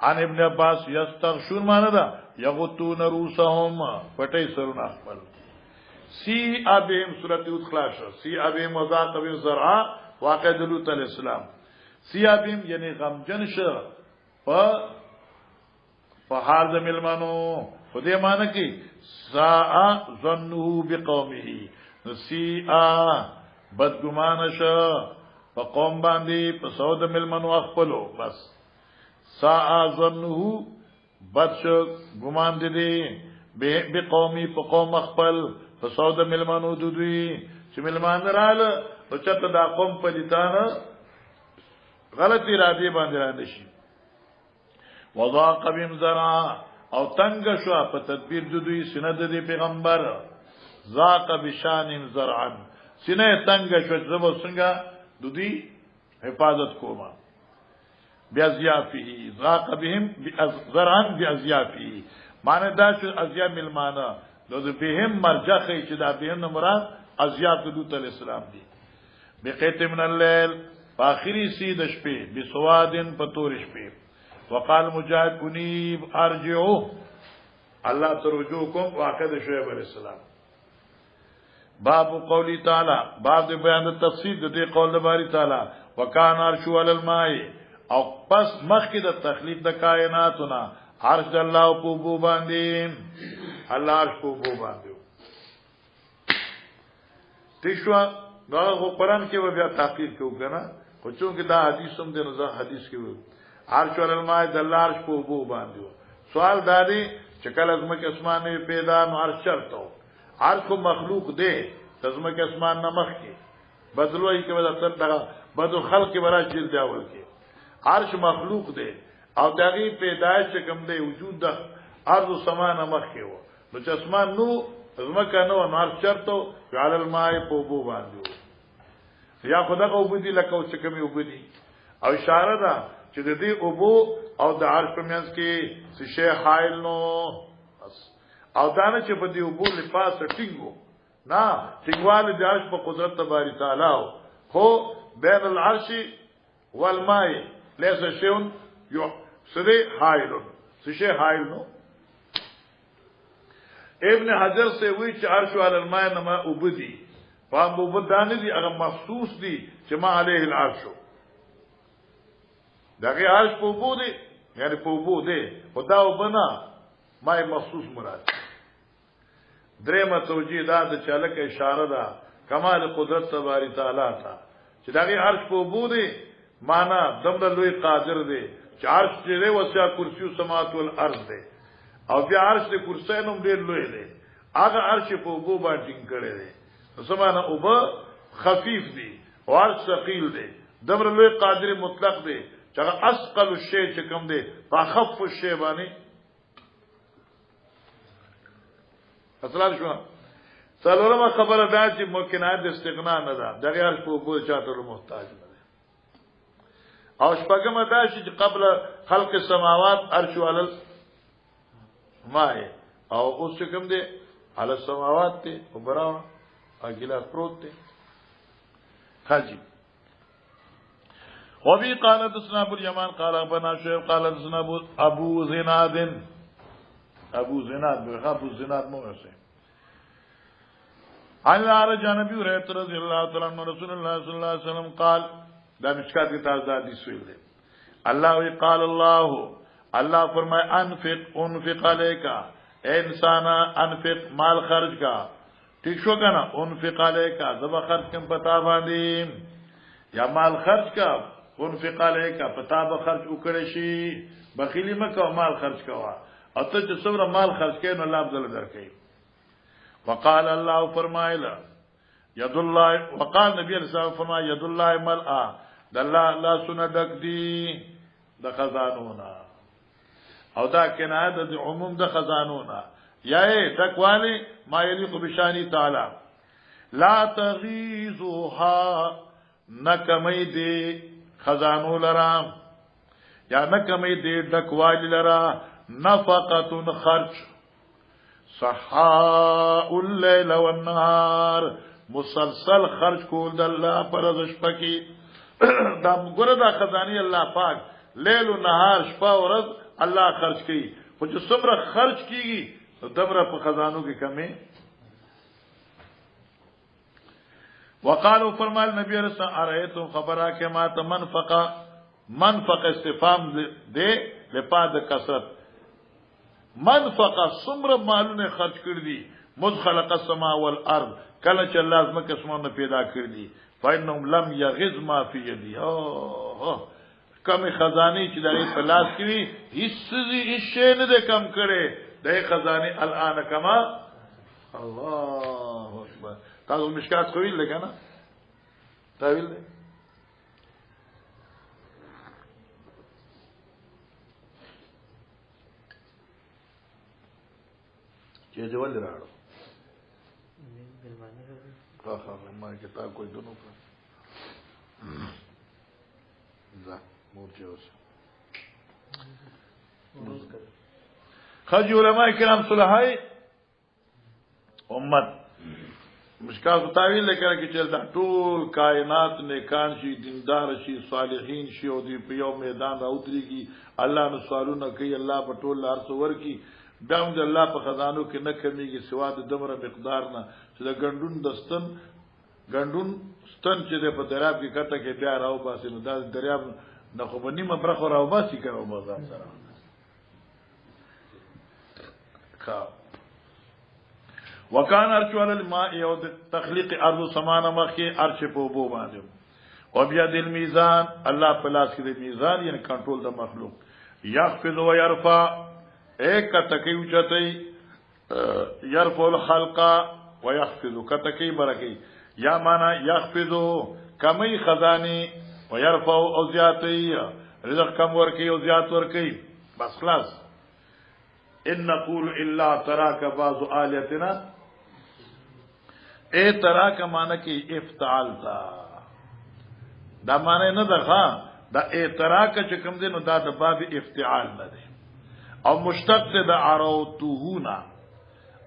عن ابن عباس یستغشون معنی دا یغتون رؤسهم پټي سرونه خپل. سی ابهم سورۃ الاخلاص سی ابهم وذاق بن زرع واقع دلوت الاسلام. سی ابهم یعنی غمجن شه په حال د ملمنو خدای معنی کی ساء ظنه بقومه سی بدګمان شه په قوم باندې په سود ملمنو خپلو بس ساء ظنه بد گمان دي به قومي په قوم خپل په سود ملمانو دوی چې ملمان رااله او چته دا قوم په لتانه غلطی را دي باندې را نشي. وضاق بهم زرع او تنگ شو په تدبیر دوی سند دي پیغمبر ذاق بشان زرعا سینه تنگ شو زبو څنګه دوی حفاظت کوما بیازیافی ذاق بهم زرعا بیازیافی معنی دا چې ازیاف ملمانه لو بهم مرجخه چې دا بهم مراد ازیاف دوت الاسلام دي. بقیت من الليل فاخری سی د شپې بسوادن پتور شپې. وقال مجاهد انیب ارجعوا الله ترجو کوم واقع د شعیب علیہ السلام. باب قولی تعالی باب د بیان د تفسیر د دې قول د باری تعالی وکان عرشو علی الماء او پس مخکې د تخلیق د کائناتنا عرش الله په بو باندې الله عرش په بو باندې تشوا دا قرآن کې و بیا تحقیق کوو کنه خو چونکه دا حدیث هم د نزا حدیث کې و عرش علی الماء د الله عرش په بو باندې. سوال دادی چې کله زمکه اسمانه پیدا نو عرش چرته عرش کو مخلوق دی زمکه اسمان نمخ کې بدلوي کې ودا تر بدو خلق برا جلد اول کې عرش مخلوق دی او دغه پیدائش کوم دی وجود د ارض سمان مخ کې و نو چې اسمان نو زمکه نو نار چرته علی الماء په بو باندې یا خدا کو وبدي لکه چې کوم وبدي او اشاره ده چې د دې ابو او د عرش په منځ کې شی حائل نو او دانه چې په دې وبو لپاسه ټینګو نه ټینګواله د عرش په قدرت تبارک تعالی خو بین العرش والماء ليس شيء سره حائل سشه حائل نو ابن حجر سے وی چې عرش علی الماء نما وبدي فهم وبدانه دي هغه مخصوص دي چې ما عليه العرش دغه عرش په وبو دي یعنی په وبو دي خدا وبنا ما مخصوص مراد درېمه توجیه دا د چالک اشاره ده کمال قدرت تبارک تعالی تا چې دغه عرش په وبو دي معنا دمر لوی قادر دی چې عرش دې وسع کرسی او سماوات والارض دی او بیا عرش دې کرسی نوم ډېر لوی دی هغه عرش په وبو باندې کړی دی سمانه او به خفیف دی او عرش ثقيل دی دمر لوی قادر مطلق دی چې هغه اثقل الشی چې کوم دی فخف الشی باندې اصلا شو څلورمه خبره دا چې ممکنات د استغنا نه ده دغه عرش په وبو چاته محتاج نه او شپږمه دا چې قبل خلق السماوات عرش علل ماء او اوس کوم دی علی السماوات ته او براو اګلا پروت دی حاجی وبي قال حدثنا ابو اليمان قال ابن شعيب قال حدثنا ابو زناد مو اسه على جانبي رضي الله تعالى عنه رسول الله صلى الله عليه وسلم قال دا مشکات کی تازه حدیث ویل دی الله وی قال الله فرمائے انفق علیکا اے انسان انفق مال خرج کا ٹھیک شو کنا انفق علیکا زبا خرج کم پتا باندې یا مال خرج کا انفق علیکا پتا به خرج وکړې شي بخیلی مکه مال خرج کوا او ته چې څومره مال خرج کین الله عبدل درکې وقال الله فرمایلا ید الله وقال نبی علیہ السلام فرمایا ید الله ملأ د الله سن دک دی د خزانونا او دا کنایه د عموم د خزانونا یا تکوالی ما یلیق بشانی تعالی لا تغیزوها نکمی دی خزانو لرا یا نکمی دی دکوالی لرا نفقت خرچ صحاء اللیل والنهار مسلسل خرج کول د الله پر شپکی دا ګره دا خزانی الله پاک لیل و نهار شپه او ورځ الله خرج کوي خو چې څومره خرج کیږي دمره په خزانو کې کمی وقالو فرمایل نبی رسول ارایتم خبره کې ما منفقه استفهام دے لپاره کثرت منفقه څومره مالونه خرج کړی دي مخلق السما والارض کله چې الله زما قسمونه پیدا کړی فإنهم لم يغز ما في يدي کم خزانه چې دغه پلاس کړي هیڅ شی نه ده کم کړي دغه خزانه الان کما الله اکبر تاسو مشکات خویل لګا نه تاویل چې جوال راړو ما کتاب کوئی دونوں پر مورچه اوس خرج علماء کرام صلحای امت مشکات تعویل لیکره کې چل دا ټول کائنات نیکان شي دیندار شي صالحین شي او دی په یو میدان راوتريږي الله نو سوالونه کوي الله په ټول لار څور کی دم د الله په خزانو کې نه کمیږي سوا د دمره مقدار نه چې د ګندون ستن چې په دریاب کې کته کې بیا راو باسي نو دا دریاب نه خو بنی مبرخ راو باسي کړو بازار سره کا وکانه ارچوال الماء او تخلیق ارض سمان مخي ارچ په بو باندې او بیا د میزان الله پلاس کې د میزان یعنی کنټرول د مخلوق یخفض و يرفع ایک کتکی اوچتای یرفع الخلق و یخفض کتکی برکی یا مانا یخفضو کمی خزانی و یرفع او زیادتی رزق کم ورکی او زیاد ورکی بس خلاص ان نقول الا تراک بعض آلیتنا اے تراک مانا کی افتعالتا دا مانا نه ده دا اے تراک چکم دی نو دا باب افتعال نه ده او مشتق د عروتهونا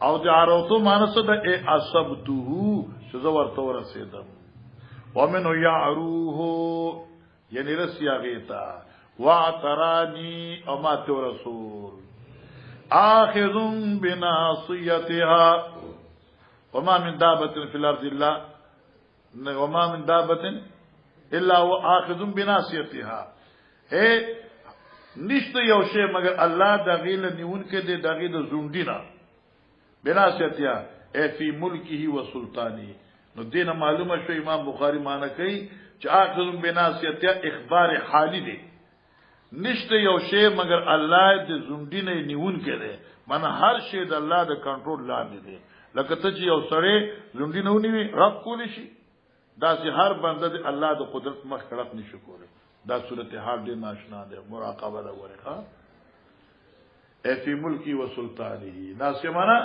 او د عروتو مانس د اصبته شزو ورته ورسیدم ومن يعروه یعنی رسیا غیتا واعترانی او ما تو رسول آخذ بناصيتها وما من دابة في الارض الا وما من دابة الا واخذ بناصيتها اے نشته یو شی مگر الله دغیل نیون کې د دغیل زوندینا بناصیتیا اے فی ملکه و سلطانی نو دین معلومه شو امام بخاری معنی کوي چې اخذ بناصیتیا اخبار حالی دی نشته یو شی مگر الله د زوندینه نیون کې دی من هر شی د الله د کنټرول لاندې دی لکه ته چې یو سړی زوندینه ونیوي رب کول شي دا چې هر بنده د الله د قدرت مخ کړه نشي کولی دا صورت حال دې ناشنا ده مراقبه ده ورخه ای فی ملکی و سلطانی ناسمانا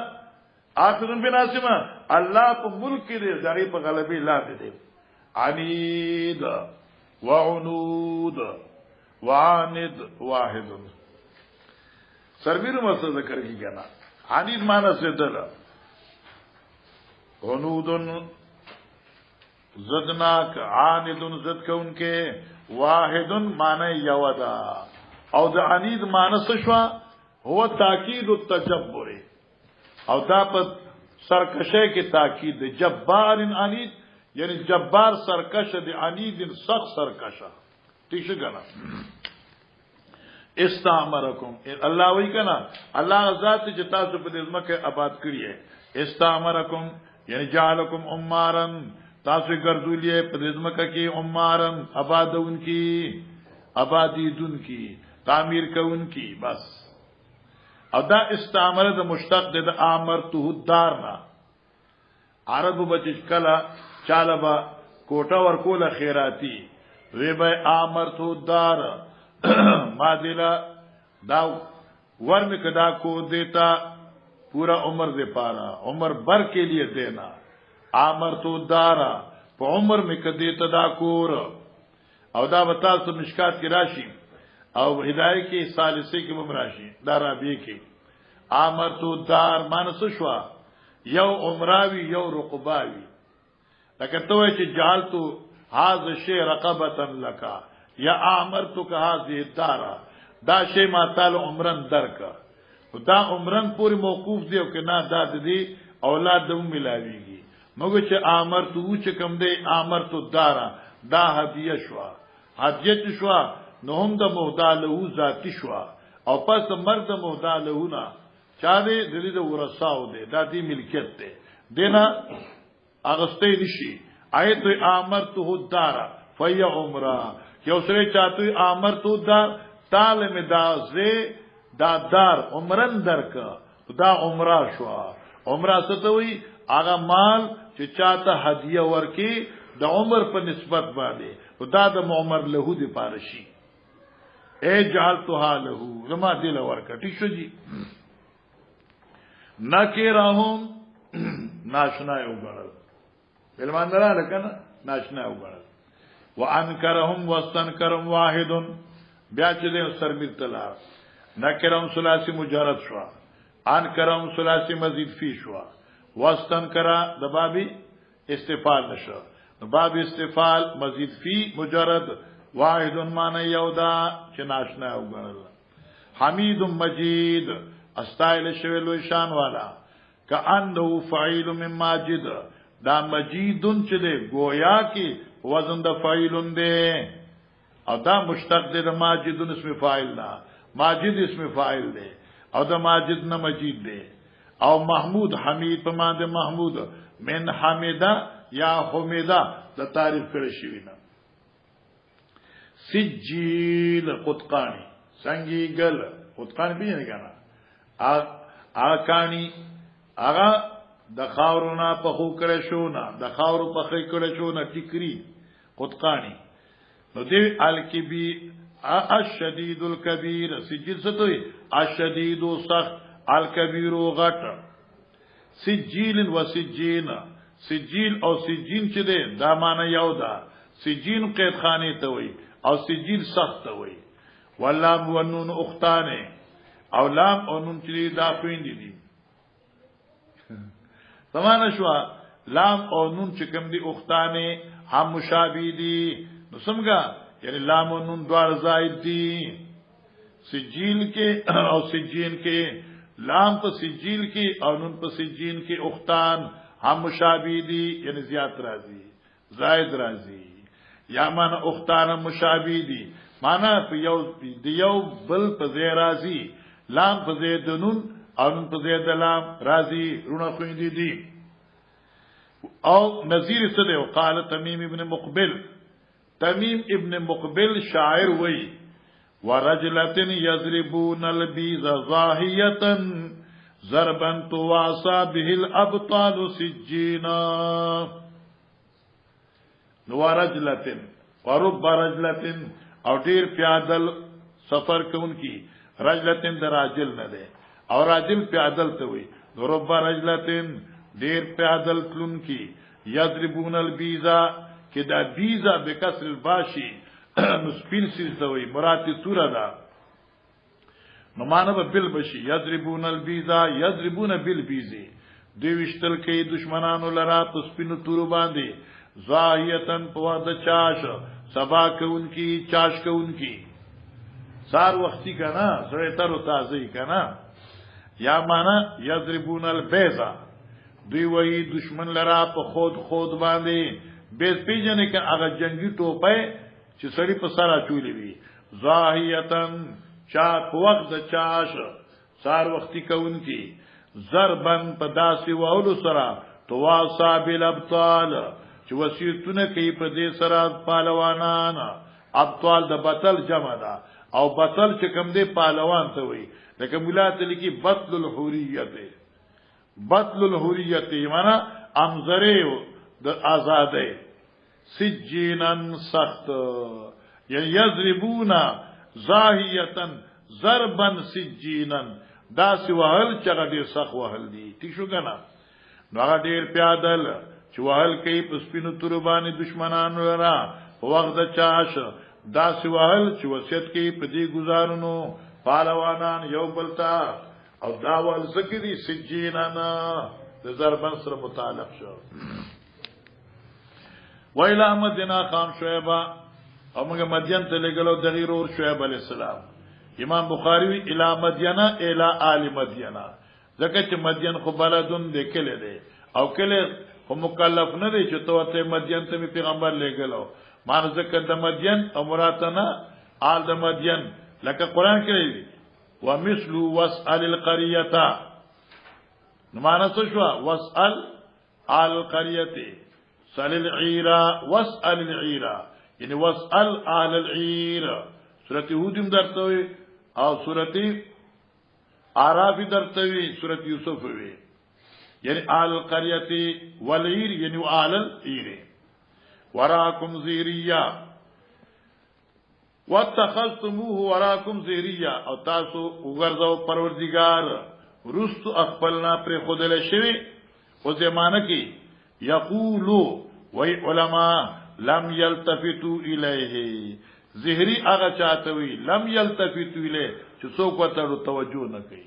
اخرن بناسما الله په ملک دې دغه په غلبي لاندې دي عنید وعنود وعاند واحد سربیر مسله ذکر کی کنا عنید معنی سے دل عنود زدناک عاند زد کون کے واحد معنی یودا او د عنید معنی شوا هو تاکید التجبر او دا په سرکشه کې تاکید جبار عنید یعنی جبار سرکش د عنید سخت سرکشه ٹھیک ہے استعمرکم الله وی کنا الله ذات چې تاسو په دې ځمکه آباد کړی ہے استعمرکم یعنی جعلکم عمارن تاسو ګرځولې په دې ځمکه کې عمارن آبادون کی آبادیدون کی تعمیر کون کی بس او دا استعمره د مشتق د امرته الدارنا عربو بچ کلا چالبا کوټه ورکول خیراتی وی به امرته الدار ما دلا دا ورم کدا کو دیتا پورا عمر دے پارا عمر بر کے لیے دینا امرته الدار په عمر می کدی تداکور او دا بتا سو مشکات کی راشی او ہدایت کی ثالثه کی ممراشی دا رابعه کی امرته الدار مانس شوا یو عمراوی یو رقباوی لکه ته چې جالتو هاذ شی رقبتا لک یا امرتک هذه الدار دا شی ما تعالی عمرن درکا دا عمرن پوری موقوف دی او کنا دا دی اولاد دم ملاویږي مګو چې امرتو چې کم دی امرتو دارا دا هدیه شوا هدیه شوا نو هم د مهداله ذاتی شوا او پس مرد مهداله نه چا دې د دې ورثاو دی دا دی ملکیت دی دینا اغستې نشي آیت امرتو دارا فی عمره یو سره چاته امرتو دار تعالی مدازه دا دار عمرن درک دا عمره شوا عمره ستوي هغه مال چې چاته هدیه ورکی د عمر په نسبت باندې دا د عمر له دی پارشي اے جعلتها له زما دل ورکا ٹھیک شو جی نکرهم ناشنا یو غړل علمان درا لکنه ناشنا یو غړل وانکرهم واستنکرهم واحد بیا چې د سرمیر تلا نکرهم ثلاثی مجرد شوا انکرهم ثلاثی مزید فی شوا واستنکرا د بابی استفال نشو د باب استفال مزید فی مجرد واحد معنی یودا چې ناشنا وګڼل حمید مجید استایل شویلو شان والا کأنه فعیل من ماجد دا مجیدن چې دی گویا کی وزن د فاعلون دی او دا مشتق دی د ماجدن اسم فاعل دا ماجد اسم فاعل دی او د ماجد نه مجید دی او محمود حمید په معنی محمود من حمیدا یا حمیدا د تعریف کړی شوی نه سجیل قطقانی سنگیگل قطقانی بیانی کنا آکانی آغا د خاورونا پخو کرشونا د خاورو پخی کرشونا ٹکری قطقانی نو دیوی الکبی الشدید الکبیر سجیل ستوی الشدید سخت الکبیر غٹ سجیل و سجین سجیل او سجین چه ده دا معنی یو دا سجین قید خانی توی او سجیل سخت وي واللام والنون اختانه او لام او نون چې دا خويندې دي سمانه شو لام او نون چې کوم دي اختانه هم مشابه دي نو څنګه یعنی لام او نون دوار زائد دي سجیل کې او سجین کې لام په سجیل کې او نون په سجین کې اختان هم مشابه دي یعنی زیات راځي زائد راځي یا معنا اختان مشابه دي معنا په یو بل په ځای راځي لام په ځای د نون او نون په ځای د لام راځي رونه خويندې دي او نظیر څه دی وقال تمیم ابن مقبل تمیم ابن مقبل شاعر وی ورجلة يضربون البيز ظاهية ضربا تواسى به الابطال سجينا ورجلة ورب رجلة او ډیر پیادل سفر کوونکی رجلة دراجل نه ده او راجل پیادل ته وي رب رجلة ډیر پیادل تلونکی یضربون البیزا کې دا بیزا بکسر الباشی نو سپین سیز ته وي مراد سوره ده نو معنی به بل بشي یضربون البیزا یضربون بالبیزی دوی وشتل کې دشمنانو لرا په سپینو تورو باندې زاهیتن په د چاش سبا کوونکی چاش کوونکی سار وختي کنا سره تر تازه کنا یا معنی یضربون البیزا دوی وی دشمن لرا په خود باندې بیس پیجنه کې هغه جنگي ټوپه چې سړی په سارا چولې وي زاهیتن چا په وخت د چاش سار وختي کوونکی ضربن په داسي وولو سره تواصا بالابطال چې وسیتونه کوي په دې سره پهلوانان ابطال د بطل جمع ده او بطل چې کوم دی پهلوان ته وي لکه مولات لکی بطل الحوریت بطل الحوریت معنا امزره د آزادۍ سجینن سخت یعنی یضربون زاهیتن ضربن سجینن دا سی وهل چغه ډیر سخت وهل دي ٹھیک شو کنه نو هغه ډیر پیادل چې وهل کوي په سپینو تربانې دشمنانو لرا په وخت د چاش دا سی وهل چې وصیت کوي په دې گزارونو پهلوانان یو بلتا او دا ول ذکری سجینن د ضربن سره متعلق شو ویلا مدینہ خام شعیبہ او موږ مدین ته لګلو د غیر اور شعیب علی السلام امام بخاری وی الی مدینہ الی آل مدینہ ځکه چې مدین خو بلدون د کله دی او کله خو مکلف نه دی چې ته مدین ته پیغمبر لګلو مان ځکه د مدین او مراتنا آل د مدین لکه قران کې دی ومثل واسال القريه نو معنا څه شو واسال آل القريه سال العيرة واسأل العيرة يعني واسأل آل العيرة سورة هود درتوي او سورة عراف درتوي سورة يوسف وي يعني آل القرية والعير يعني آل العير وراكم زيريا واتخذتموه وراكم زيريا او تاسو وغرزو پروردگار رستو اخپلنا پر خودل شوی او زمانه کی یقولو وی علماء لم یلتفتو الیه زهری هغه چاته وی لم یلتفتو الیه چې څوک ورته توجه نه کوي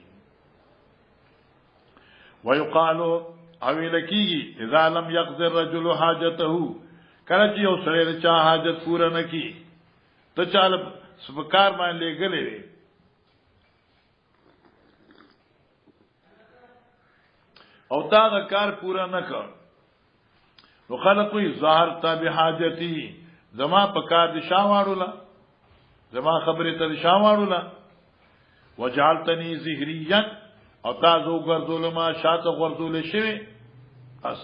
ويقالو او لکیږي اذا لم يقضي الرجل حاجته کله چې یو سړی چا حاجت پوره نه کی ته چاله سپکار باندې لګلې او تا کار پورا نه کړ نو خلقوی ظاهر تابع حاجتی زما پکار دي شاواړولا زما خبره ته شاواړولا وجعلتني زهريا او تاسو ګرځول ما شاته ګرځول شي اس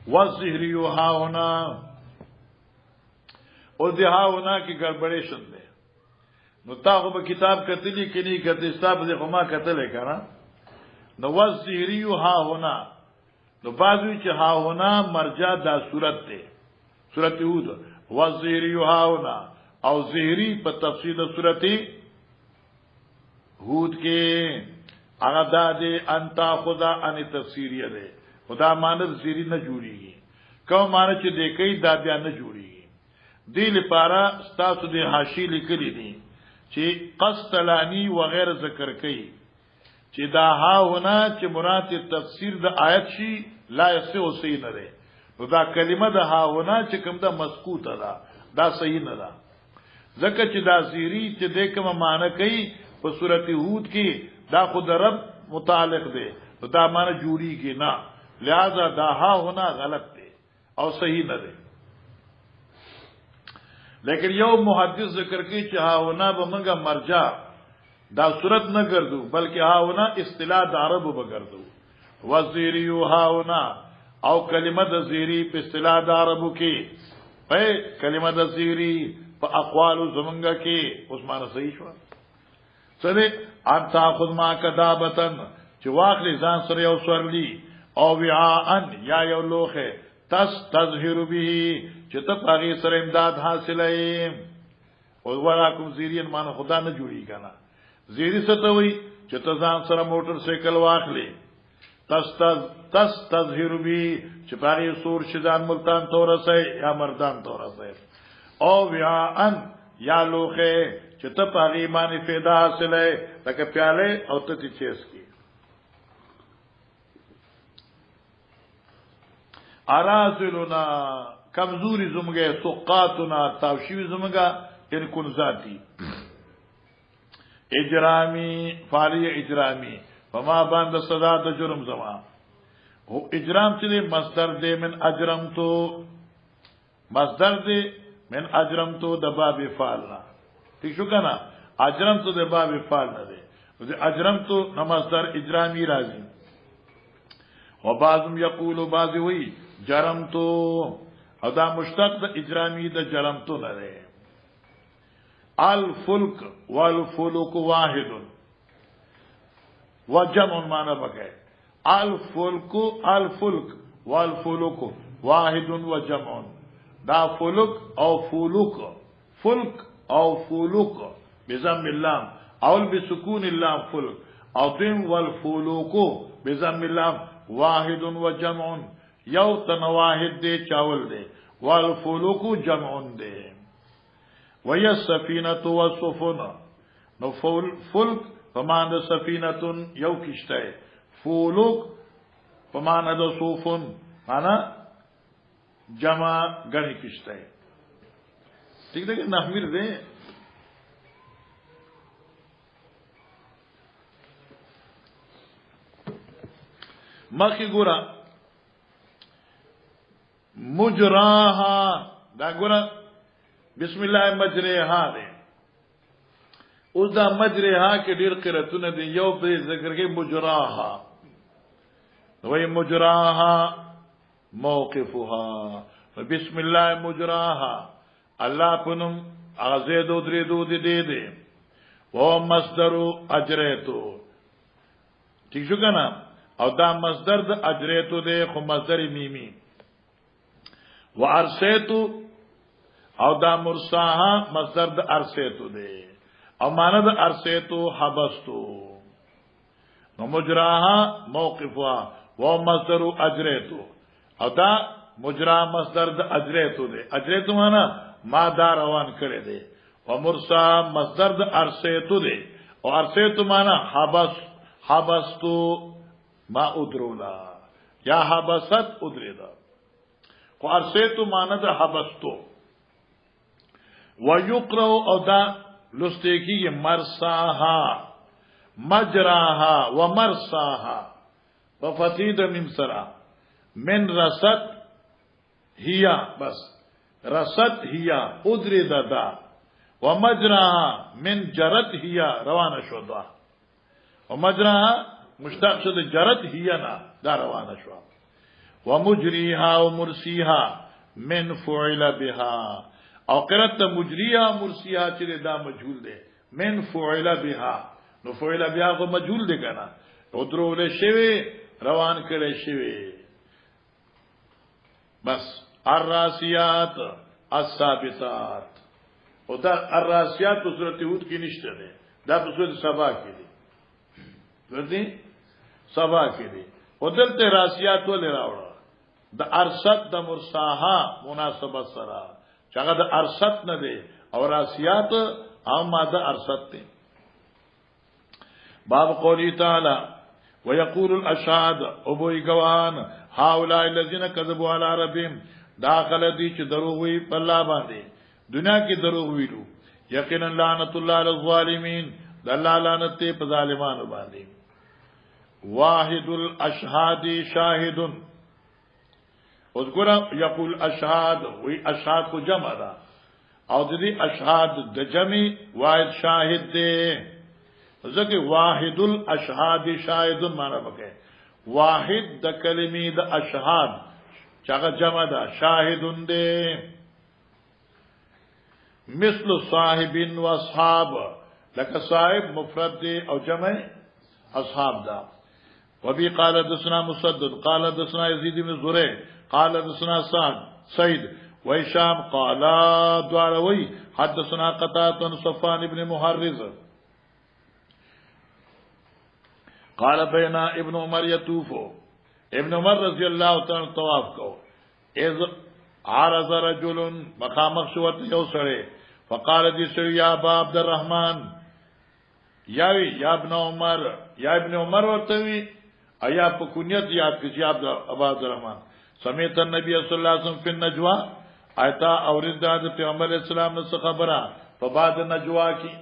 والزهري ها هنا او ده ها هنا کی ګړبړې شوندې نو تاسو په کتاب کتلی کلی کته حساب دې خو ما کتلې کړه نو والزهري ها هنا نو بعضوی چې ها هنا مرجع دا صورت ده صورت هود والزهري ها هنا او زهري په تفصیل صورت هود کې هغه د انت خدا ان تفسیریه ده خدا مانه زهري نه جوړیږي کوم معنی چې د کوي دا بیا نه جوړیږي دې لپاره ستاسو د حاشیه لیکلي دي چې قسطلانی وغیرہ ذکر کوي چې دا ها هنا چې مراد تفسیر د آیت شي لا یسو صحیح نه ده نو دا کلمه د ها هنا چې کوم دا مسکوته ده دا صحیح نه ده ځکه چې دا زیری چې د کوم معنی کوي په سورته هود کې دا خود رب متعلق ده نو دا معنی جوړی کې نه لہذا دا ها هنا غلط ده او صحیح نه ده لیکن یو محدث ذکر کوي چې ها هنا به منګه مرجع دا صورت نه ګرځو بلکې ها هنا اصطلاح د عربو به ګرځو وزیری ها هنا او کلمه د زیری په اصطلاح د عربو کې په کلمه د زیری په اقوال زمونږه کې اوس معنی صحیح شو سره ان تاخذ ما کذابتن چې واخلې ځان سره یو سورلی او وعاءن یا یو لوخه تظهر به چې ته پاغي سره امداد حاصلې او وراکم زیرین معنی خدا نه جوړی کنه زیری ستوي چې ته ځان سره موټر سایکل واخلې تظهر به چې پاغي سور شدان ملتان تورسه یا مردان تورسه او وعاءن یا لوخه چې ته پاغي باندې فایده حاصلې لکه پیاله او ته چیز کی ارازلنا کمزوری زمګه سقاتنا تاوشی زمګه ان کن ذاتی اجرامی فعلی اجرامی فما باند صدا د جرم زما هو اجرام چې مصدر دې من اجرمتو مصدر دې من اجرمتو د باب فعلنا ٹھیک شو کنه اجرمتو د باب فعل نه دې اجرمتو مصدر اجرامی راځي او بعضم یقول بعض وی جرمتو او دا مشتق د اجرامی د جرمتو نه ده الفلک والفلک واحد وجمع معنی بکای الفلک والفلک واحد وجمع دا فلک او فلک فلک او فلک بضم اللام اول بسکون اللام فلک او دیم والفلک بضم اللام واحد وجمع یو تن واحد دے چاول دے والفلک جمع دے وی السفینة والسفن نو فلک فماند سفینة یو کشتا ہے فلک فماند سفن مانا جمع گنی کشتا ہے ٹھیک ہے کہ نحمیر دے مخی گورا مجراها دا ګره بسم الله مجریها ده اوس دا مجریها کې ډیر قراتونه دي یو په ذکر کې مجراها وای مجراها موقفها بسم الله مجراها الله پنم اغه دو درې دو دي دي و مصدر اجریتو ٹھیک شو کنه او دا مصدر د اجریتو ده خو مصدر میمی وارسیتو او دا مرساها مصدر د ارسیتو ده او معنی د ارسیتو حبستو نو مجراها موقفها و مصدر اجریتو او دا مجرا مصدر د اجریتو ده اجریتو معنی ما دا روان کړی ده و مرسا مصدر د ارسیتو ده او ارسیتو معنی حبستو ما ادرولا یا حبست ادریدا خو ارسیتو معنی دا حبستو ویقرأ او دا لستیکی مرساها مجراها ومرساها وفتید من سرا من رست هیا بس رست هیا ادریدا دا ومجراها من جرت هیا روان شودا ومجراها مشتاق شد جرت هیا نا دا روان شو ومجریها ومرسیها من فعل بها او قرات مجریها مرسیها چې دا مجهول ده من فعل بها نو فعل بها کو مجهول ده کنه او درول شوی روان کړي شوی بس الراسیات الثابتات او دا الراسیات په صورت هود کې نشته ده دا په صورت سبا کې دي ورته سبا کې دي او دلته راسیات ول راوړه د ارشد د مرساها مناسبت سره چاغه د ارشد نه دی او راسیات او ماده ارشد دی باب قولی تعالی ويقول الاشهاد ابوي گواهان هؤلاء الذين كذبوا على ربهم داخل دي چې دروغ وي په الله باندې دنیا کې دروغ ویلو یقینا لعنت الله علی الظالمین د الله لعنت په ظالمانو باندې واحد الاشهاد شاهد اذكر يقول اشهاد وی اشهاد کو جمع ده او د دې اشهاد د جمع واحد شاهد ده ځکه واحد الاشهاد شاهد معنا وکړي واحد د کلمې د اشهاد چاغه جمع ده شاهدون ده مثل صاحب و اصحاب لك صاحب مفرد ده او جمع اصحاب ده وبي قال حدثنا مسدد قال حدثنا يزيد بن زريع قال حدثنا سعيد وهشام قال دواروي حدثنا قتادة صفوان بن محرز قال بينا ابن عمر يطوف ابن عمر رضی اللہ تعالی طواف کو اذ عرض رجل مقامخ شوت یو سره فقال دي سر يا ابا عبد الرحمن یا ابن عمر یا ابن عمر ورتوي ایا په کنیت یاد کړي ابا عبد الرحمن سمیت النبي صلی الله علیه وسلم په نجوا ایتا اورید د پیغمبر اسلام نو خبره په بعد نجوا کی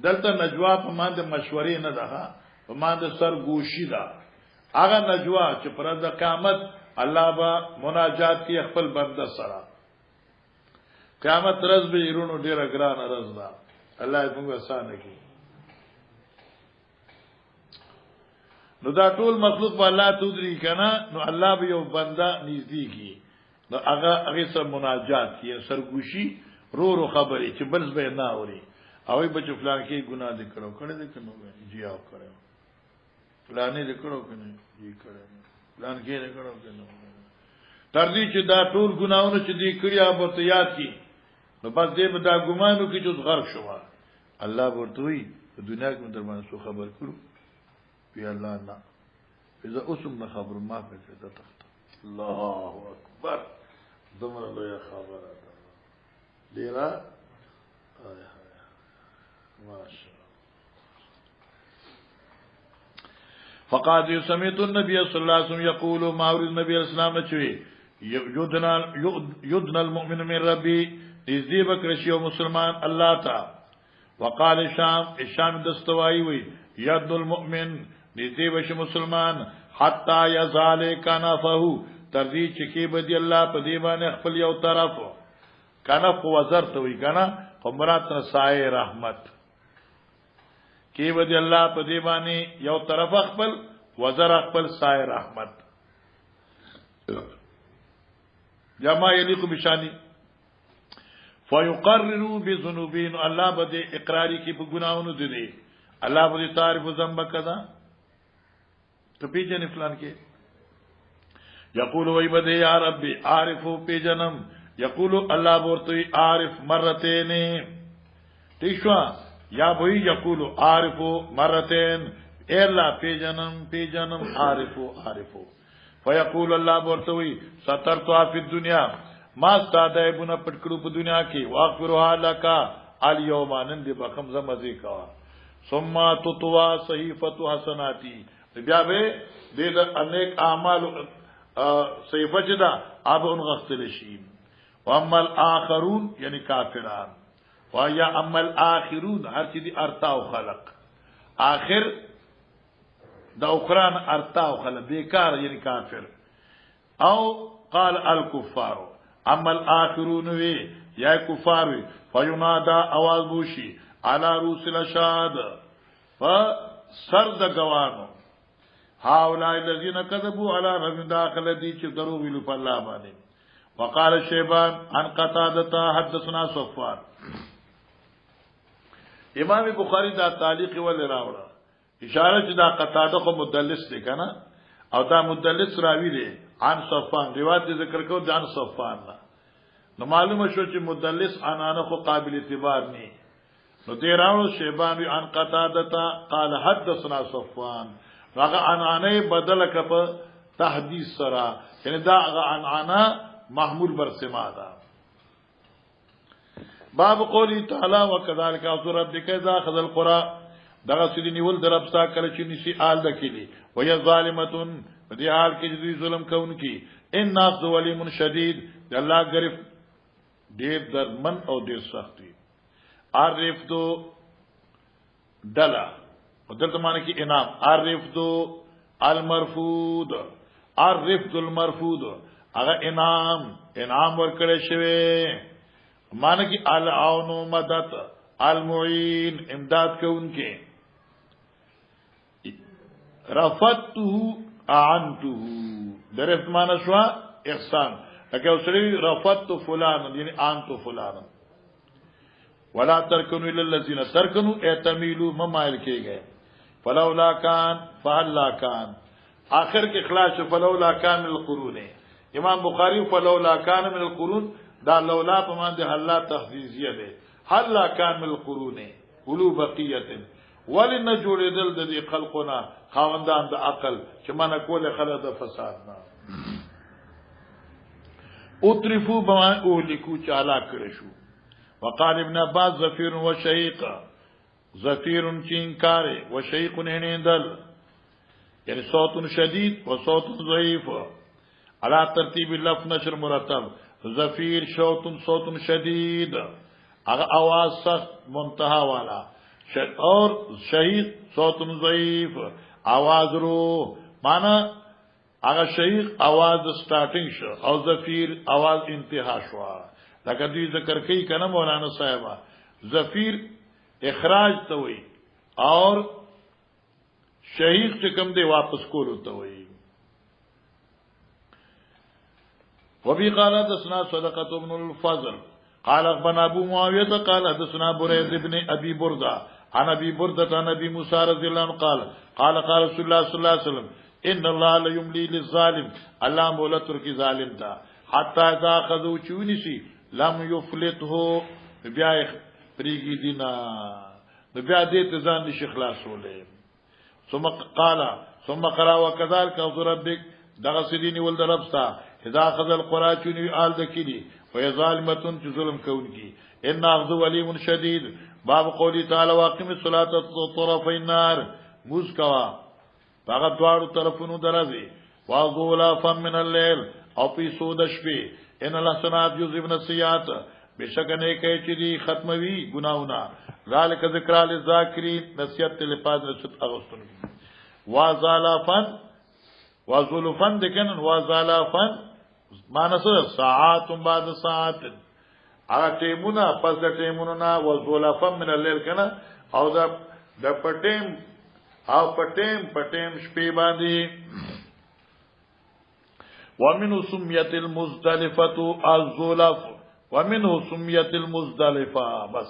دلته نجوا په مانده مشورې نه ده په مانده سرګوشي ده هغه نجوا چې پر د قیامت الله با مناجات کی خپل بنده سره قیامت رز به يرونو ډیر ګران رز ده الله یې موږ آسان کړي نو دا ټول مخلوق په الله تودري کنه نو الله به یو بنده نږدې کی نو هغه سره مناجات کی سرګوشي رو خبرې چې بل به نه اوري او به چې فلان کې ګناه دې کړو دې کنه جی او کړو فلانې دې کړو کنه جی کړو فلان کې دې کړو کنه تر دې چې دا ټول ګناونه چې دې کړی هغه ته یاد کی نو بس دې به دا ګمانو کې چې غرق شو الله ورته وي په دنیا کې در باندې سو خبر کړو بي الله نه اذا اسم خبر ما په ده تخت الله اکبر دمر له خبره ډیرا ماشاء فقاد سمعت النبي صلى الله عليه وسلم يقول ما اريد النبي الاسلام نچوي يدنا المؤمن من ربي نزدې بکرشي او مسلمان الله تعالی وقال الشام دستوایی وي يد المؤمن نزدې بش مسلمان حتا يزال كنفه ترضي چکی بدی الله په دی باندې خپل یو طرف کنف وزر ته وي کنه قمرات سایه رحمت کی بدی الله په دی باندې یو طرف خپل وزر خپل سایه رحمت جما یلیق بشانی فیقرروا بذنوبین الله بده اقراری کی په ګناونو دي الله بده تعریف ذنب کذا تو پیجن فلان کې یقول وای بده یا ربی عارفو پیجنم یقول الله ورته عارف مرتين تیشوا یا وای یقول عارفو مرتين الا پیجنم عارفو فیقول الله ورته وای سترتوا فی الدنيا ما ساده بنا پټکړو په دنیا کې واغفرها لك اليوم نن دې بخم زمزي کا ثم تطوا صحيفه حسناتي بیا به د انیک اعمال صحیفه جدا اب ان غختل شي واما الاخرون یعنی کافران وایا اما الاخرون هر چې دي ارتاو خلق اخر د اخران ارتاو خلق بیکار یعنی کافر او قال الكفار اما الاخرون وی یا کفار وی فینادا आवाज بوشي على روس الاشاد فسرد گوانو هؤلاء الذين كذبوا على رب داخل دي چې درو ویلو په الله باندې وقال شيبان عن قتاده حدثنا صفوان امام بخاری دا تعلیق ول راوړه اشاره چې دا قتاده خو مدلس دی کنه او دا مدلس راوی دی عن صفوان روایت ذکر کو عن صفوان نو معلومه شو چې مدلس انانه خو قابل اعتبار نه نو دی راوړو شیبان عن قتاده قال حدثنا صفوان هغه انانه بدل کپ تحديث سرا یعنی دا هغه انانه محمول بر سما دا باب قولی تعالی وكذلك اذ ربك اذا اخذ القرى دغه سړي نیول درپستا کله چې نسی آل دکلی وهي ظالمتون په دې حال کې دوی ظلم کوونکی ان اخذ ولیم شدید د الله غرف ډیر درمن او ډیر سخت وي عرفتو دلا دلته معنی کې انعام عرفتو المرفود عرفت المرفود هغه انعام ورکړی شوی معنی کې العون مدد المعین امداد کوونکې رفضته اعنته درف معنی شو احسان لکه اوسری رفضت فلان یعنی اعنت فلان ولا ترکنوا الى الذين ترکنوا اعتملوا ممائل کېږي فلولا کان فهلا کان آخر کې اخلاص فلولا کان من القرون امام بخاری فلولا کان من القرون دا لولا په معنی الله تخصیصیه ده حلا کان من القرون اولو بقیه ولن جوړدل د دې خلقنا خاوندان د عقل چې منه کوله خلک د فساد نه اترفو بما اولیکو چالا کړی شو وقال ابن عباس زفیر و شهیق زفیر چینکار و شهیق هنندل یعنی صوت شدید و صوت ضعیف على ترتیب اللفظ نشر مرتب زفیر صوت شدید اگر آواز سخت منتہا والا اور شہیق صوت ضعیف آواز رو مانا اگر شہیق آواز سٹارٹنگ شو او زفیر آواز انتہا شوا لکه دوی ذکر کوي کنه مولانا صاحبہ زفیر اخراج ته وي اور شہیق چې کوم دی واپس کولو ته وي وبي قال حدثنا صدقة بن الفضل قال اخبرنا ابو معاويه قال حدثنا بريد بن ابي برده عن ابي برده عن ابي موسى رضي الله عنه قال قال رسول الله صلى الله عليه وسلم ان الله لا يملي للظالم الله مولا ترکی ظالم تا حتى اذا اخذوا چونسی لم يفلته بیا پریگی دینا بیا دې ته ځان نشي خلاصولې ثم قرأ وكذلك ربك دغه سديني ول دربستا اذا اخذ القرى چونی آل دکلی وهي ظالمه ظلم كونکی ان اخذ وليم شديد باب قولی تعالی واقم الصلاه طرفي النار مسکوا هغه دواړو طرفونو درځي واغولا فم من الليل او پی سود شپې ان الله سنات یذبن السیئات بشکنه کوي چې دی ختموي ګناونه ذالک ذکر للذاکرین نصیحت لپاره رسد اغوستون وازالافن وازلفن دکنن وازالافن مانس ساعات بعد ساعات هغه ټیمونه پس د ټیمونو نه وازلافن من الليل کنه او د پټیم او پټیم شپې باندې ومنه سميت المزدلفه الزلف ومنه سميت المزدلفه بس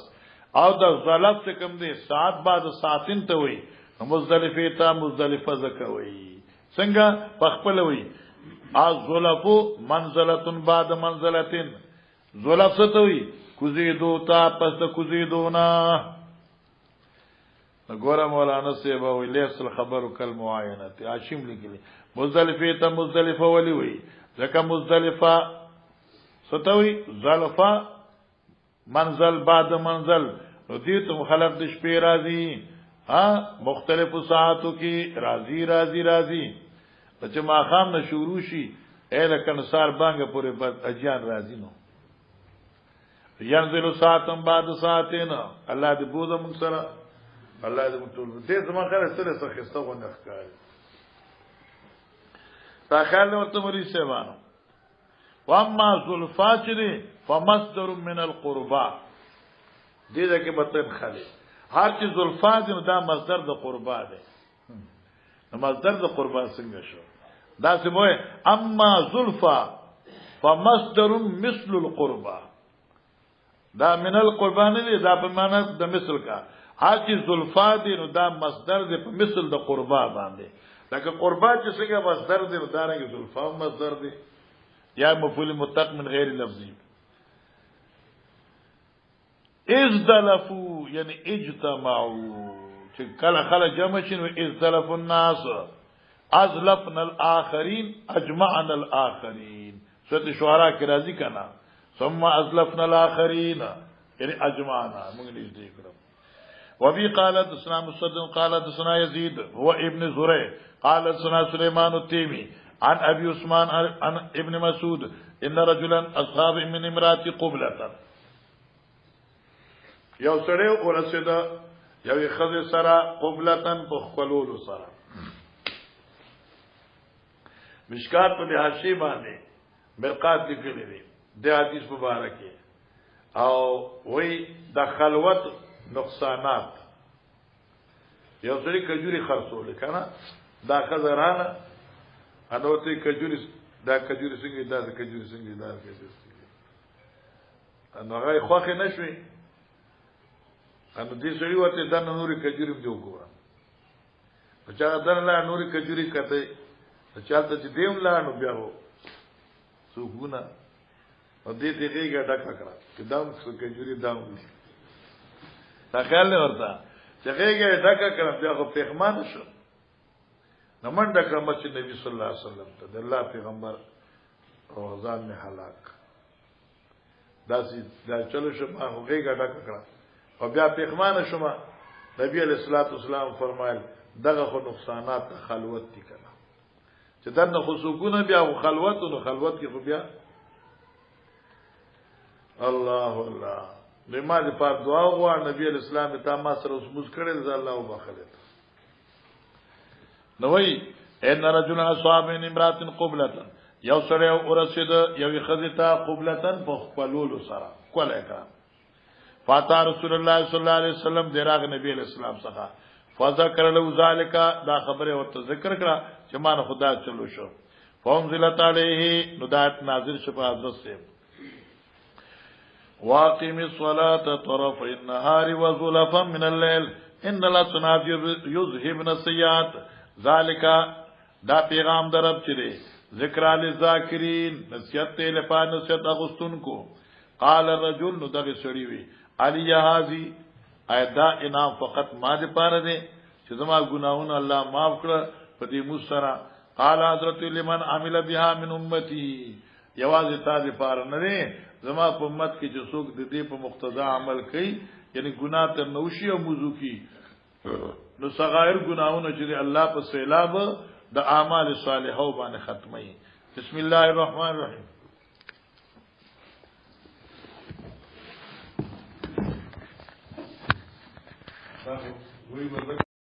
او د زلف څخه کوم دي ساعت بعد ساعتين ته وي مزدلفه ته مزدلفه زکوي څنګه پخپل وي الزلف منزله بعد منزلتين زلف ته وي کوزیدو تا پس کوزیدو نا ګوره مولانا سیبا وی لیس الخبر کل معاینه عاشم لیکلی مزدلفه ته مزدلفه ولی وی ځکه مزدلفه ستوي زلفا منزل بعد منزل نو دې ته خلق د شپې راځي مختلف ساعتو کې راځي چې ما خام نه شروع شي اله کنسار بانګ پورې بد اجان راځي نو ينزل ساعتم بعد ساعتين الله دې بوزه موږ سره الله دې متول دې زما خیر سره څه خسته غونډه ښکاري تا خیال ورته مری سیوانو واما ذوالفاجر فمصدر من القربا دې ځکه بتن خالي هر چې ذوالفاجر دا مصدر د قربا دی نو مصدر د قربا څنګه شو دا سموي اما ذوالفا فمصدر مثل القربا دا من القربا نه دا په معنا د مثل کا هر چې ذوالفا دی نو دا مصدر دی په مثل د قربا باندې لکه قربا چې څنګه مصدر دی نو دا رنګ ذوالفا مصدر دی یا مفعول مطلق من غیر لفظی ازدلفو یعنی اجتمعو چې کله خلک جمع شنو ازدلف الناس ازلفنا الاخرین اجمعنا الاخرین سورۃ شعراء کې راځي کنا ثم ازلفنا الاخرین یعنی اجمعنا موږ نږدې کړو وبي قال حدثنا مسدد قال حدثنا يزيد هو ابن زريع قال حدثنا سليمان التيمي عن ابي عثمان عن ابن مسعود ان رجلا اصحاب من امراه قبلة یو سره ورسېدا یو خزه سره قبلتن په خپلولو سره مشکات په حاشیه باندې مرقات لیکلي دي د حدیث مبارک او وی د خلوت نقصانات یو سری کجوري خرڅول کنه دا خزرانه انوته کجوري دا کجوري څنګه دا کجوري څنګه دا کجوري انو هغه خوخه نشوي انو دې سړي ورته د نوري کجوري دی وګوره بچا دن لا نوري کجوري کته چالت چې دیم لا نو بیا وو سوګونه او دې دغه ډکه کړه چې دام څه کجوري دام تا خیال نه ورته چې هغه ډکه کړه بیا خو پیغمان شو نو من ډکه مچ نبی صلی الله علیه وسلم ته د الله پیغمبر او ځان نه هلاک دا چلو شو ما هغه ډکه کړه او بیا پیغمان شو ما نبی علیہ الصلوۃ والسلام فرمایل دغه خو نقصانات خلوت دي کنه چې دنه خصوصونه بیا خلوت نو خلوت کې خو بیا الله الله لماذا پر دعا غواړ نبی اسلام ته ما سره اوس موږ کړل ز الله وبخله نو وی ان رجل اصحاب من امرات قبلة یو سره ورسید یو خذتا قبلتن په خپلولو سره کوله کا فاتا رسول الله صلی الله علیه وسلم دراغ نبی اسلام څخه فذكر له ذلك دا خبره ورته ذکر کړه چې مان خدا چلو شو فانزلت علیه ندات نازل شو په حضرت سے واقم الصلاه طرف النهار وزلفا من الليل ان الاسناد يذهبن السيئات ذالک دا پیغام درب چره ذکر علی ذاکرین نصیحت له پا نصیحت اغستون کو قال الرجل نو دغه سړی وی علی هذی ایدا انعام فقط ما دې پاره دې چې زما ګناهونه الله معاف کړ په دې مسرا قال حضرت لمن عمل بها من امتی یوازې تا دې پاره نه دې زما په امت کې چې څوک دې په مقتضا عمل کوي یعنی ګناه ته نوشي او موضوع کی نو صغائر گناہوں چې الله په سیلاب د اعمال صالحو باندې ختمي بسم الله الرحمن الرحیم وی